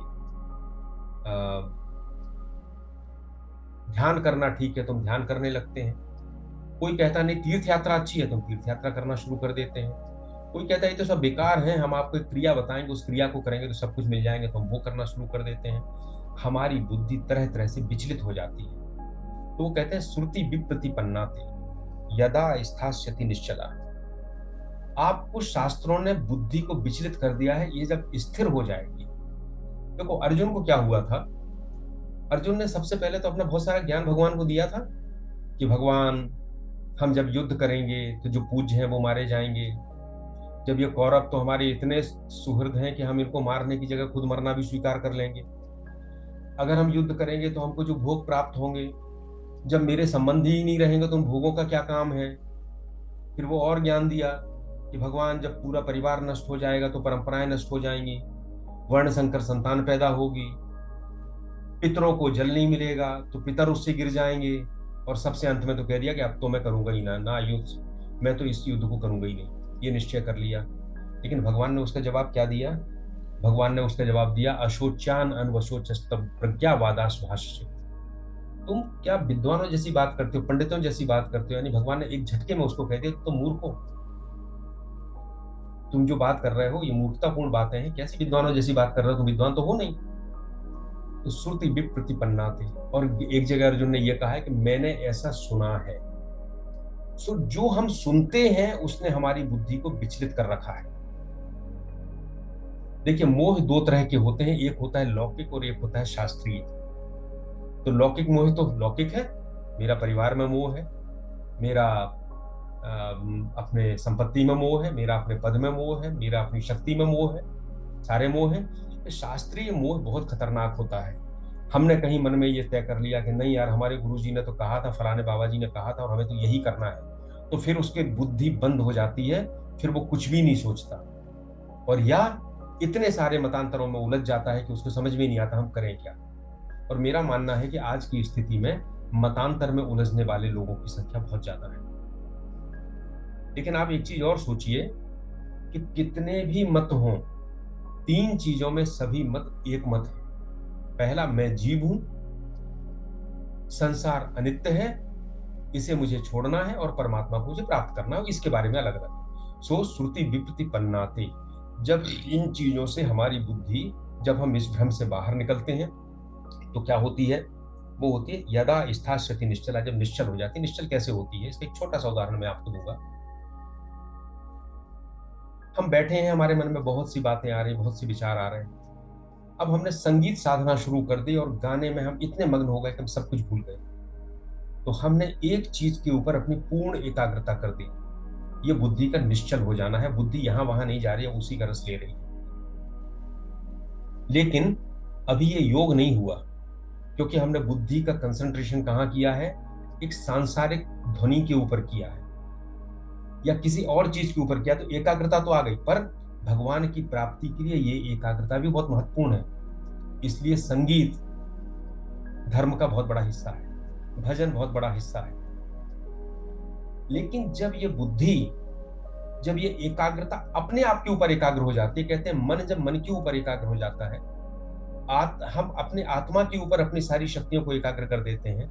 ध्यान करना ठीक है, तुम ध्यान करने लगते हैं। कोई कहता नहीं तीर्थ यात्रा अच्छी है, तुम तीर्थ यात्रा करना शुरू कर देते हैं। कोई कहता है ये तो सब बेकार है, हम आपको एक क्रिया बताएंगे, उस क्रिया को करेंगे तो सब कुछ मिल जाएंगे, तो हम वो करना शुरू कर देते हैं। हमारी बुद्धि तरह तरह से विचलित हो जाती है। तो वो कहते हैं श्रुति विप्रतिपन्नाते यदा स्थास्यति निश्चला। आपको शास्त्रों ने बुद्धि को विचलित कर दिया है, ये जब स्थिर हो जाएगी। देखो अर्जुन को क्या हुआ था, अर्जुन ने सबसे पहले तो अपना बहुत सारा ज्ञान भगवान को दिया था कि भगवान हम जब युद्ध करेंगे तो जो पूज्य हैं वो मारे जाएंगे। जब ये कौरव तो हमारे इतने सुहृद हैं कि हम इनको मारने की जगह खुद मरना भी स्वीकार कर लेंगे। अगर हम युद्ध करेंगे तो हमको जो भोग प्राप्त होंगे, जब मेरे संबंधी ही नहीं रहेंगे तो उन भोगों का क्या काम है। फिर वो और ज्ञान दिया कि भगवान जब पूरा परिवार नष्ट हो जाएगा तो परंपराएं नष्ट हो जाएंगी, वर्ण संकर संतान पैदा होगी, पितरों को जल नहीं मिलेगा तो पितर उससे गिर जाएंगे। और सबसे अंत में तो कह दिया कि अब तो मैं करूंगा ही ना युद्ध, मैं तो इस युद्ध को करूंगा ही नहीं, ये निश्चय कर लिया। लेकिन भगवान ने उसका जवाब क्या दिया? भगवान ने उसका जवाब दिया अशोचान अनवशोचस्तव प्रज्ञावादास भाष्य। तुम क्या विद्वानों जैसी बात करते हो, पंडितों जैसी बात करते हो। यानी भगवान ने एक झटके में उसको कह दिया तुम मूर्ख हो, तुम जो बात कर रहे हो ये मूर्खतापूर्ण बातें हैं, कैसी विद्वानों जैसी बात कर रहे हो, तुम विद्वान तो हो नहीं। तो श्रुति विप्रतिपन्ना थे। और एक जगह अर्जुन ने यह कहा है कि मैंने ऐसा सुना है। सो जो हम सुनते हैं उसने हमारी बुद्धि को विचलित कर रखा है। देखिए मोह दो तरह के होते हैं, एक होता है लौकिक और एक होता है शास्त्रीय। तो लौकिक मोह तो लौकिक है, मेरा परिवार में मोह है, मेरा अपने संपत्ति में मोह है, मेरा अपने पद में मोह है, मेरा अपनी शक्ति में मोह है, सारे मोह है। शास्त्रीय मोह बहुत खतरनाक होता है। हमने कहीं मन में ये तय कर लिया कि नहीं यार, हमारे गुरुजी ने तो कहा था, फलाने बाबा जी ने कहा था और हमें तो यही करना है, तो फिर उसके बुद्धि बंद हो जाती है, फिर वो कुछ भी नहीं सोचता, और या इतने सारे मतांतरों में उलझ जाता है कि उसको समझ में नहीं आता हम करें क्या। और मेरा मानना है कि आज की स्थिति में मतांतर में उलझने वाले लोगों की संख्या बहुत ज्यादा है। लेकिन आप एक चीज और सोचिए कि कितने भी मत हों, तीन चीजों में सभी मत एक मत है। पहला, मैं जीव हूं, संसार अनित्य है, इसे मुझे छोड़ना है और परमात्मा को मुझे प्राप्त करना है, इसके बारे में अलग अलग सो श्रुति विपत्ति पन्नाते। जब इन चीजों से हमारी बुद्धि, जब हम इस भ्रम से बाहर निकलते हैं तो क्या होती है? वो होती है यदा स्थास्यति निश्चला, जब निश्चल हो जाती है। निश्चल कैसे होती है, इसका एक छोटा सा उदाहरण मैं आपको दूंगा। हम बैठे हैं, हमारे मन में बहुत सी बातें आ रही, बहुत से विचार आ रहे हैं। अब हमने संगीत साधना शुरू कर दी और गाने में हम इतने मग्न हो गए कि हम सब कुछ भूल गए। तो हमने एक चीज के ऊपर अपनी पूर्ण एकाग्रता कर दी। ये बुद्धि का निश्चल हो जाना है। बुद्धि यहां वहां नहीं जा रही है, उसी का रस ले रही है। लेकिन अभी ये योग नहीं हुआ, क्योंकि हमने बुद्धि का कंसंट्रेशन कहाँ किया है? एक सांसारिक ध्वनि के ऊपर किया है या किसी और चीज के ऊपर किया, तो एकाग्रता तो आ गई, पर भगवान की प्राप्ति के लिए ये एकाग्रता भी बहुत महत्वपूर्ण है। इसलिए संगीत धर्म का बहुत बड़ा हिस्सा है, भजन बहुत बड़ा हिस्सा है। लेकिन जब ये बुद्धि, जब ये एकाग्रता अपने आप के ऊपर एकाग्र हो जाती है, कहते हैं मन जब मन के ऊपर एकाग्र हो जाता है, हम अपने आत्मा के ऊपर अपनी सारी शक्तियों को एकाग्र कर देते हैं,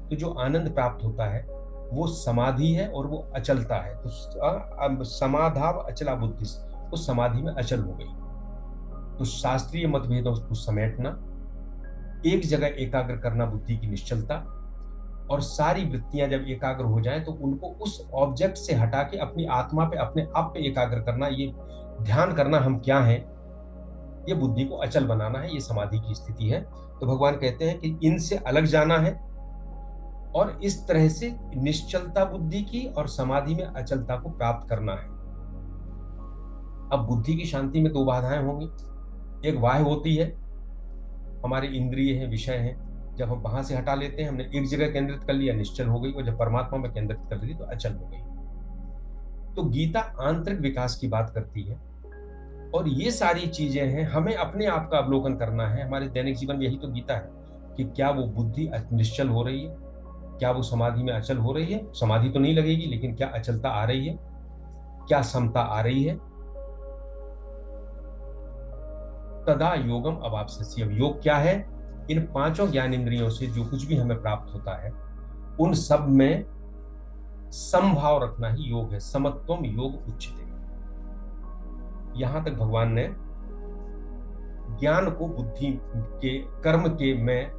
तो जो आनंद प्राप्त होता है वो समाधि है और वो अचलता है। तो समाधाव अचला बुद्धि, उस समाधि में अचल हो गई। तो शास्त्रीय मतभेदों को समेटना, एक जगह एकाग्र करना, बुद्धि की निश्चलता, और सारी वृत्तियां जब एकाग्र हो जाएं तो उनको उस ऑब्जेक्ट से हटा के अपनी आत्मा पे, अपने आप पे एकाग्र करना, ये ध्यान करना हम क्या हैं, ये बुद्धि को अचल बनाना है, ये समाधि की स्थिति है। तो भगवान कहते हैं कि इनसे अलग जाना है और इस तरह से निश्चलता बुद्धि की और समाधि में अचलता को प्राप्त करना है। अब बुद्धि की शांति में दो बाधाएं होंगी। एक बाह्य होती है, हमारे इंद्रिय हैं, विषय हैं, जब हम वहां से हटा लेते हैं, हमने एक जगह केंद्रित कर लिया, निश्चल हो गई, और जब परमात्मा में केंद्रित कर दी तो अचल हो गई। तो गीता आंतरिक विकास की बात करती है, और ये सारी चीजें हैं, हमें अपने आप का अवलोकन करना है। हमारे दैनिक जीवन में यही तो गीता है कि क्या वो बुद्धि निश्चल हो रही है, क्या वो समाधि में अचल हो रही है। समाधि तो नहीं लगेगी, लेकिन क्या अचलता आ रही है, क्या समता आ रही है। तदा योगम अवाप्स्यसि। अब योग क्या है? इन पांचों ज्ञान इंद्रियों से जो कुछ भी हमें प्राप्त होता है, उन सब में समभाव रखना ही योग है। समत्वम योग उच्यते। यहां तक भगवान ने ज्ञान को बुद्धि के, कर्म के में,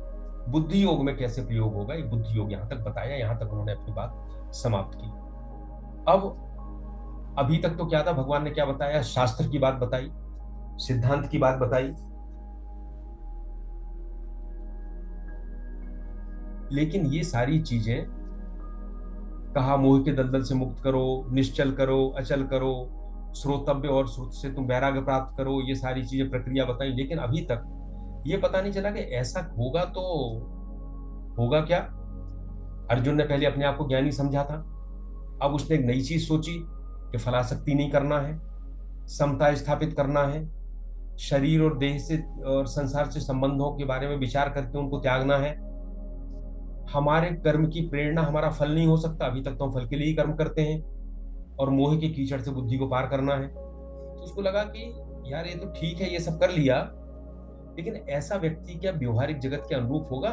बुद्धि योग में कैसे प्रयोग होगा, ये बुद्धि योग यहां तक बताया। यहां तक उन्होंने अपनी बात समाप्त की। अब अभी तक तो क्या था, भगवान ने क्या बताया? शास्त्र की बात बताई, सिद्धांत की बात बताई। लेकिन ये सारी चीजें, कहा मोह के दलदल से मुक्त करो, निश्चल करो, अचल करो, श्रोतव्य और श्रुत से तुम वैराग्य प्राप्त करो, ये सारी चीजें, प्रक्रिया बताई। लेकिन अभी तक ये पता नहीं चला कि ऐसा होगा तो होगा क्या। अर्जुन ने पहले अपने आप को ज्ञानी समझा था, अब उसने एक नई चीज सोची कि फलासक्ति नहीं करना है, समता स्थापित करना है, शरीर और देह से और संसार से संबंधों के बारे में विचार करके उनको त्यागना है। हमारे कर्म की प्रेरणा हमारा फल नहीं हो सकता, अभी तक तो हम फल के लिए ही कर्म करते हैं, और मोह के कीचड़ से बुद्धि को पार करना है। तो उसको लगा कि यार ये तो ठीक है, ये सब कर लिया, लेकिन ऐसा व्यक्ति क्या व्यवहारिक जगत के अनुरूप होगा?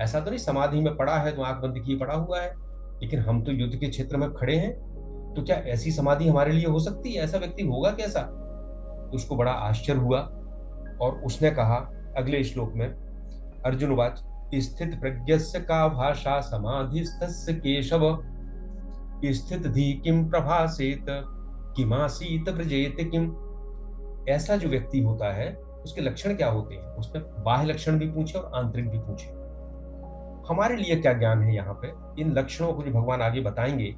ऐसा तो नहीं समाधि में पड़ा है तो आंख बंद किए पड़ा हुआ है, लेकिन हम तो युद्ध के क्षेत्र में खड़े हैं, तो क्या ऐसी समाधि हमारे लिए हो सकती है? ऐसा व्यक्ति होगा कैसा? तो उसको बड़ा आश्चर्य हुआ, और उसने कहा अगले श्लोक में, अर्जुन उवाच स्थित प्रज्ञस्य का भाषा समाधिस्थस्य केशव स्थित धी किम प्रभासेत किमासीत ब्रजेत किम। ऐसा जो व्यक्ति होता है उसके लक्षण क्या होते हैं? उसमें बाह्य लक्षण भी पूछे और आंतरिक भी पूछे। हमारे लिए क्या ज्ञान है यहाँ पे? इन लक्षणों को जो भगवान आगे बताएंगे,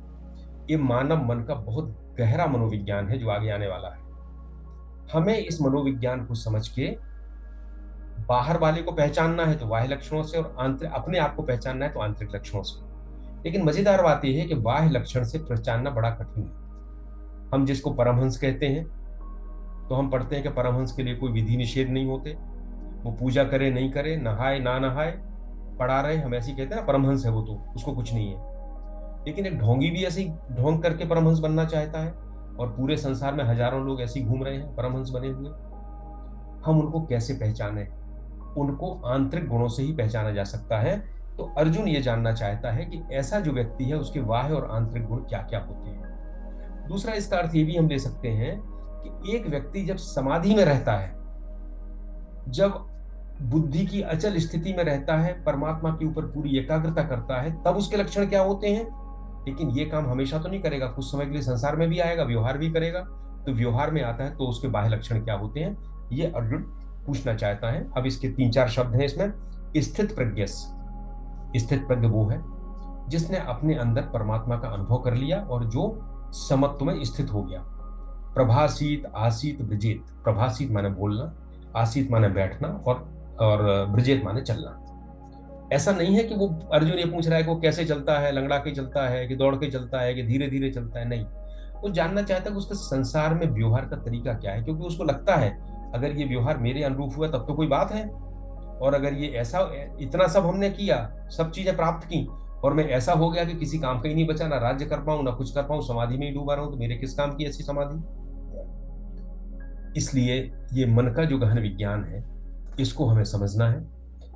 ये मानव मन का बहुत गहरा मनोविज्ञान है जो आगे आने वाला है। हमें इस मनोविज्ञान को समझ के बाहर वाले को पहचानना है तो बाह्य लक्षणों से, और आंतरिक अपने आप को पहचानना है तो आंतरिक लक्षणों से। लेकिन मजेदार बात यह है कि बाह्य लक्षण से पहचानना बड़ा कठिन है। हम जिसको परमहंस कहते हैं, तो हम पढ़ते हैं कि परमहंस के लिए कोई विधि निषेध नहीं होते, वो पूजा करे नहीं करे, नहाए ना नहाए, पढ़ा रहे, हम ऐसे ही कहते हैं ना परमहंस है वो, तो उसको कुछ नहीं है। लेकिन एक ढोंगी भी ऐसे ही ढोंग करके परमहंस बनना चाहता है, और पूरे संसार में हजारों लोग ऐसे ही घूम रहे हैं परमहंस बने हुए। हम उनको कैसे पहचाने? उनको आंतरिक गुणों से ही पहचाना जा सकता है। तो अर्जुन ये जानना चाहता है कि ऐसा जो व्यक्ति है उसके बाह्य और आंतरिक गुण क्या क्या होते हैं। दूसरा इसका अर्थ ये भी हम ले सकते हैं कि एक व्यक्ति जब समाधि में रहता है, जब बुद्धि की अचल स्थिति में रहता है, परमात्मा के ऊपर पूरी एकाग्रता करता है, तब उसके लक्षण क्या होते हैं। लेकिन ये काम हमेशा तो नहीं करेगा, कुछ समय के लिए संसार में भी आएगा, व्यवहार भी करेगा। तो व्यवहार में आता है तो उसके बाह्य लक्षण क्या होते हैं, ये अर्जुन पूछना चाहता है। अब इसके 3-4 शब्द हैं इसमें। स्थित प्रज्ञ, स्थित प्रज्ञ वो है जिसने अपने अंदर परमात्मा का अनुभव कर लिया और जो समत्व में स्थित हो गया। प्रभासीत आसीत ब्रजेत, प्रभासीत माने बोलना, आसीत माने बैठना, और ब्रजेत माने चलना। ऐसा नहीं है कि वो अर्जुन ये पूछ रहा है कि वो कैसे चलता है, लंगड़ा के चलता है कि दौड़ के चलता है कि धीरे धीरे चलता है, नहीं। वो जानना चाहता है कि उसका संसार में व्यवहार का तरीका क्या है, क्योंकि उसको लगता है अगर ये व्यवहार मेरे अनुरूप हुआ तब तो कोई बात है, और अगर ये ऐसा, इतना सब हमने किया, सब चीजें प्राप्त की, और मैं ऐसा हो गया कि किसी काम का ही नहीं बचा, ना राज्य कर पाऊं ना कुछ कर पाऊं, समाधि में ही डूबा रहूं, तो मेरे किस काम की ऐसी समाधि। इसलिए ये मन का जो गहन विज्ञान है, इसको हमें समझना है,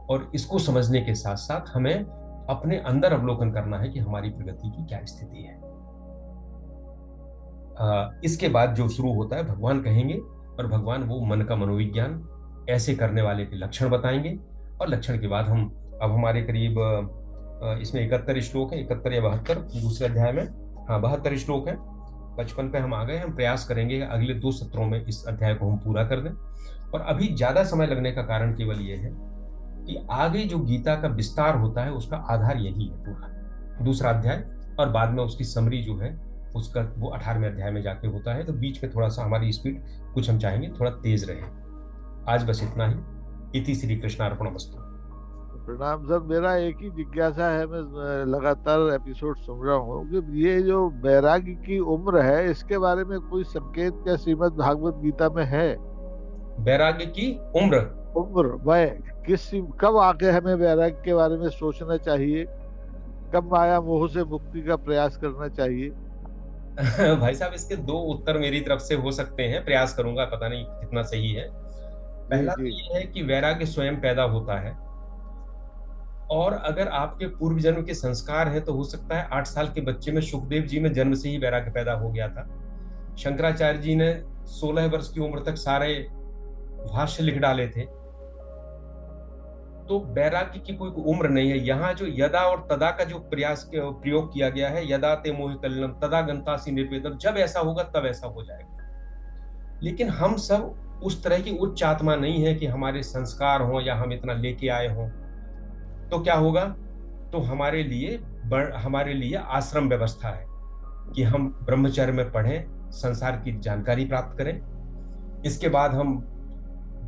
और इसको समझने के साथ साथ हमें अपने अंदर अवलोकन करना है कि हमारी प्रगति की क्या स्थिति है। इसके बाद जो शुरू होता है, भगवान कहेंगे, और भगवान वो मन का मनोविज्ञान ऐसे करने वाले के लक्षण बताएंगे। और लक्षण के बाद हम, अब हमारे करीब इसमें 71 श्लोक है, 71 या 72 दूसरे अध्याय में, हाँ 72 श्लोक है, 55 पे हम आ गए। हम प्रयास करेंगे अगले 2 सत्रों में इस अध्याय को हम पूरा कर दें। और अभी ज्यादा समय लगने का कारण केवल ये है कि आगे जो गीता का विस्तार होता है उसका आधार यही है पूरा, दूसरा अध्याय, और बाद में उसकी समरी जो है उसका वो 18वें अध्याय में जाके होता है। तो बीच में थोड़ा सा हमारी स्पीड कुछ हम चाहेंगे थोड़ा तेज रहे। आज बस इतना ही। इति श्री कृष्णार्पणमस्तु। प्रणाम सर। मेरा एक ही जिज्ञासा है, मैं लगातार एपिसोड सुन रहा हूँ कि ये जो वैराग्य की उम्र है, इसके बारे में कोई संकेत क्या श्रीमद् भागवत गीता में है? वैराग्य की उम्र, उम्र वह कब आके हमें वैराग्य के बारे में सोचना चाहिए, कब माया मोह से मुक्ति का प्रयास करना चाहिए? भाई साहब इसके 2 उत्तर मेरी तरफ से हो सकते हैं, प्रयास करूंगा, पता नहीं कितना सही है। जी पहला तो जी। ये है कि वैराग्य स्वयं पैदा होता है, और अगर आपके पूर्व जन्म के संस्कार हैं तो हो सकता है 8 साल के बच्चे में सुखदेव जी में जन्म से ही वैराग्य पैदा हो गया था। शंकराचार्य जी ने 16 वर्ष की उम्र तक सारे भाष्य लिख डाले थे। तो वैराग्य की कोई उम्र नहीं है। यहाँ जो यदा और तदा का जो प्रयोग किया गया है, यदा ते मोहि कलिलम तदा गंतासि निर्वेदम, जब ऐसा होगा तब ऐसा हो जाएगा। लेकिन हम सब उस तरह की उच्च आत्मा नहीं है कि हमारे संस्कार हों या हम इतना लेके आए हों। तो क्या होगा, तो हमारे लिए आश्रम व्यवस्था है कि हम ब्रह्मचर्य में पढ़ें, संसार की जानकारी प्राप्त करें, इसके बाद हम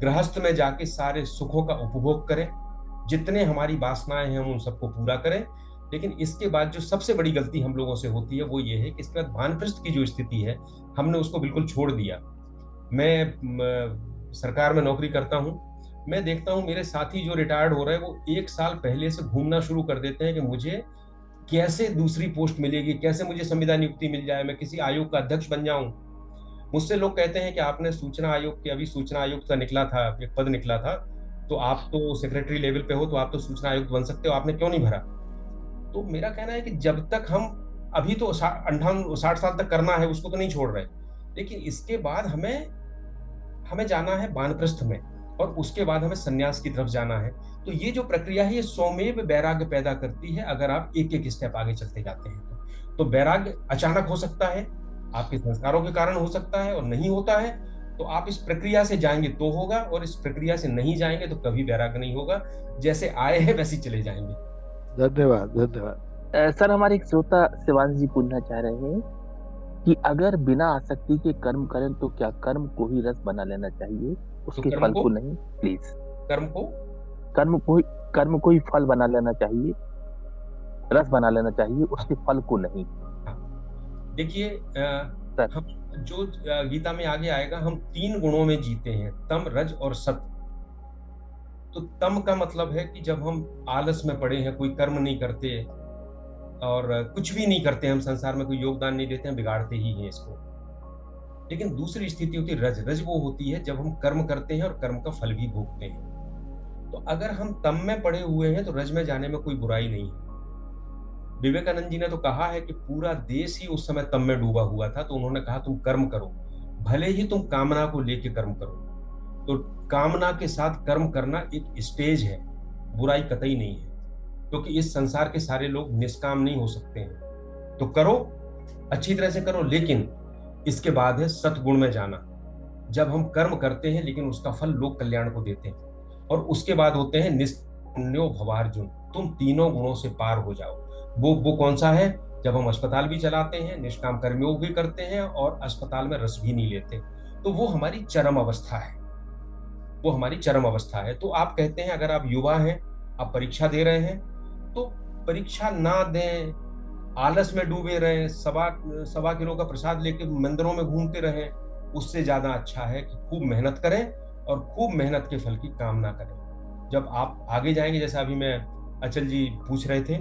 गृहस्थ में जाके सारे सुखों का उपभोग करें, जितने हमारी वासनाएं हैं हम उन सबको पूरा करें। लेकिन इसके बाद जो सबसे बड़ी गलती हम लोगों से होती है वो ये है कि इसके बाद वानप्रस्थ की जो स्थिति है हमने उसको बिल्कुल छोड़ दिया। मैं सरकार में नौकरी करता हूँ, मैं देखता हूँ मेरे साथी जो रिटायर्ड हो रहे हैं वो 1 साल पहले से घूमना शुरू कर देते हैं कि मुझे कैसे दूसरी पोस्ट मिलेगी, कैसे मुझे संविदा नियुक्ति मिल जाए, मैं किसी आयोग का अध्यक्ष बन जाऊं। मुझसे लोग कहते हैं कि आपने सूचना आयोग के, अभी सूचना आयुक्त का निकला था, एक पद निकला था, तो आप तो सेक्रेटरी लेवल पे हो, तो आप तो सूचना आयुक्त बन सकते हो, आपने क्यों नहीं भरा। तो मेरा कहना है कि जब तक हम, अभी तो 58-60 साल तक करना है, उसको तो नहीं छोड़ रहे, लेकिन इसके बाद हमें हमें जाना है वानप्रस्थ में, और उसके बाद हमें सन्यास की तरफ जाना है। तो ये जो प्रक्रिया है ये स्वमेव वैराग्य पैदा करती है, अगर आप एक एक स्टेप आगे चलते जाते हैं तो वैराग्य अचानक हो सकता है, आपके संस्कारों के कारण हो सकता है, और नहीं होता है तो आप इस प्रक्रिया से जाएंगे तो होगा, और इस प्रक्रिया से नहीं जाएंगे तो कभी वैराग्य नहीं होगा। जैसे आए हैं वैसे चले जाएंगे। धन्यवाद धन्यवाद। सर, हमारे एक श्रोता शिवांश जी पूछना चाह रहे हैं कि अगर बिना आसक्ति के कर्म करें तो क्या कर्म को ही रस बना लेना चाहिए, तो उसके कर्म फल को को नहीं? प्लीज। कर्म को कर्म को कर्म को ही फल बना लेना चाहिए, रस बना लेना चाहिए, उसके फल को नहीं। देखिए सर। हम जो गीता में आगे आएगा, हम 3 गुणों में जीते हैं, तम, रज और सत्य। तो तम का मतलब है कि जब हम आलस में पड़े हैं, कोई कर्म नहीं करते और कुछ भी नहीं करते, हम संसार में कोई योगदान नहीं देते हैं, बिगाड़ते ही हैं इसको। लेकिन दूसरी स्थिति होती है रज। रज वो होती है जब हम कर्म करते हैं और कर्म का फल भी भोगते हैं। तो अगर हम तम में पड़े हुए हैं तो रज में जाने में कोई बुराई नहीं है। विवेकानंद जी ने तो कहा है कि पूरा देश ही उस समय तम में डूबा हुआ था, तो उन्होंने कहा तुम कर्म करो, भले ही तुम कामना को लेके कर्म करो। तो कामना के साथ कर्म करना एक स्टेज है, बुराई कतई नहीं है, क्योंकि इस संसार के सारे लोग निष्काम नहीं हो सकते हैं। तो करो, अच्छी तरह से करो, लेकिन इसके बाद है सतगुण में जाना। जब हम कर्म करते हैं लेकिन उसका फल लोक कल्याण को देते हैं। और उसके बाद होते हैं निष्पुण्यो भवार्जुन, तुम तीनों गुणों से पार हो जाओ। वो कौन सा है? जब हम अस्पताल भी चलाते हैं, निष्काम कर्मयोग भी करते हैं और अस्पताल में रस भी नहीं लेते, तो वो हमारी चरम अवस्था है। वो हमारी चरम अवस्था है। तो आप कहते हैं अगर आप युवा हैं, आप परीक्षा दे रहे हैं, तो परीक्षा ना दें, आलस में डूबे रहें, सवा सवा किलो का प्रसाद लेके मंदिरों में घूमते रहें, उससे ज्यादा अच्छा है कि खूब मेहनत करें और खूब मेहनत के फल की कामना करें। जब आप आगे जाएंगे, जैसा अभी मैं अचल जी पूछ रहे थे,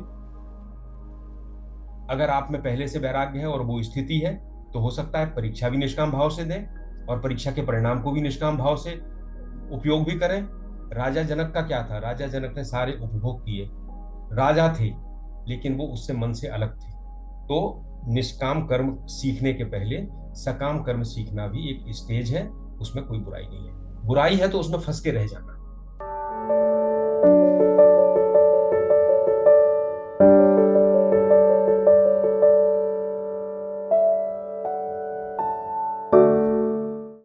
अगर आप में पहले से वैराग्य है और वो स्थिति है, तो हो सकता है परीक्षा भी निष्काम भाव से दें और परीक्षा के परिणाम को भी निष्काम भाव से उपयोग भी करें। राजा जनक का क्या था? राजा जनक ने सारे उपभोग किए, राजा थे, लेकिन वो उससे मन से अलग थे। तो निष्काम कर्म सीखने के पहले सकाम कर्म सीखना भी एक स्टेज है, उसमें कोई बुराई नहीं है। बुराई है तो उसमें फंस के रह जाना।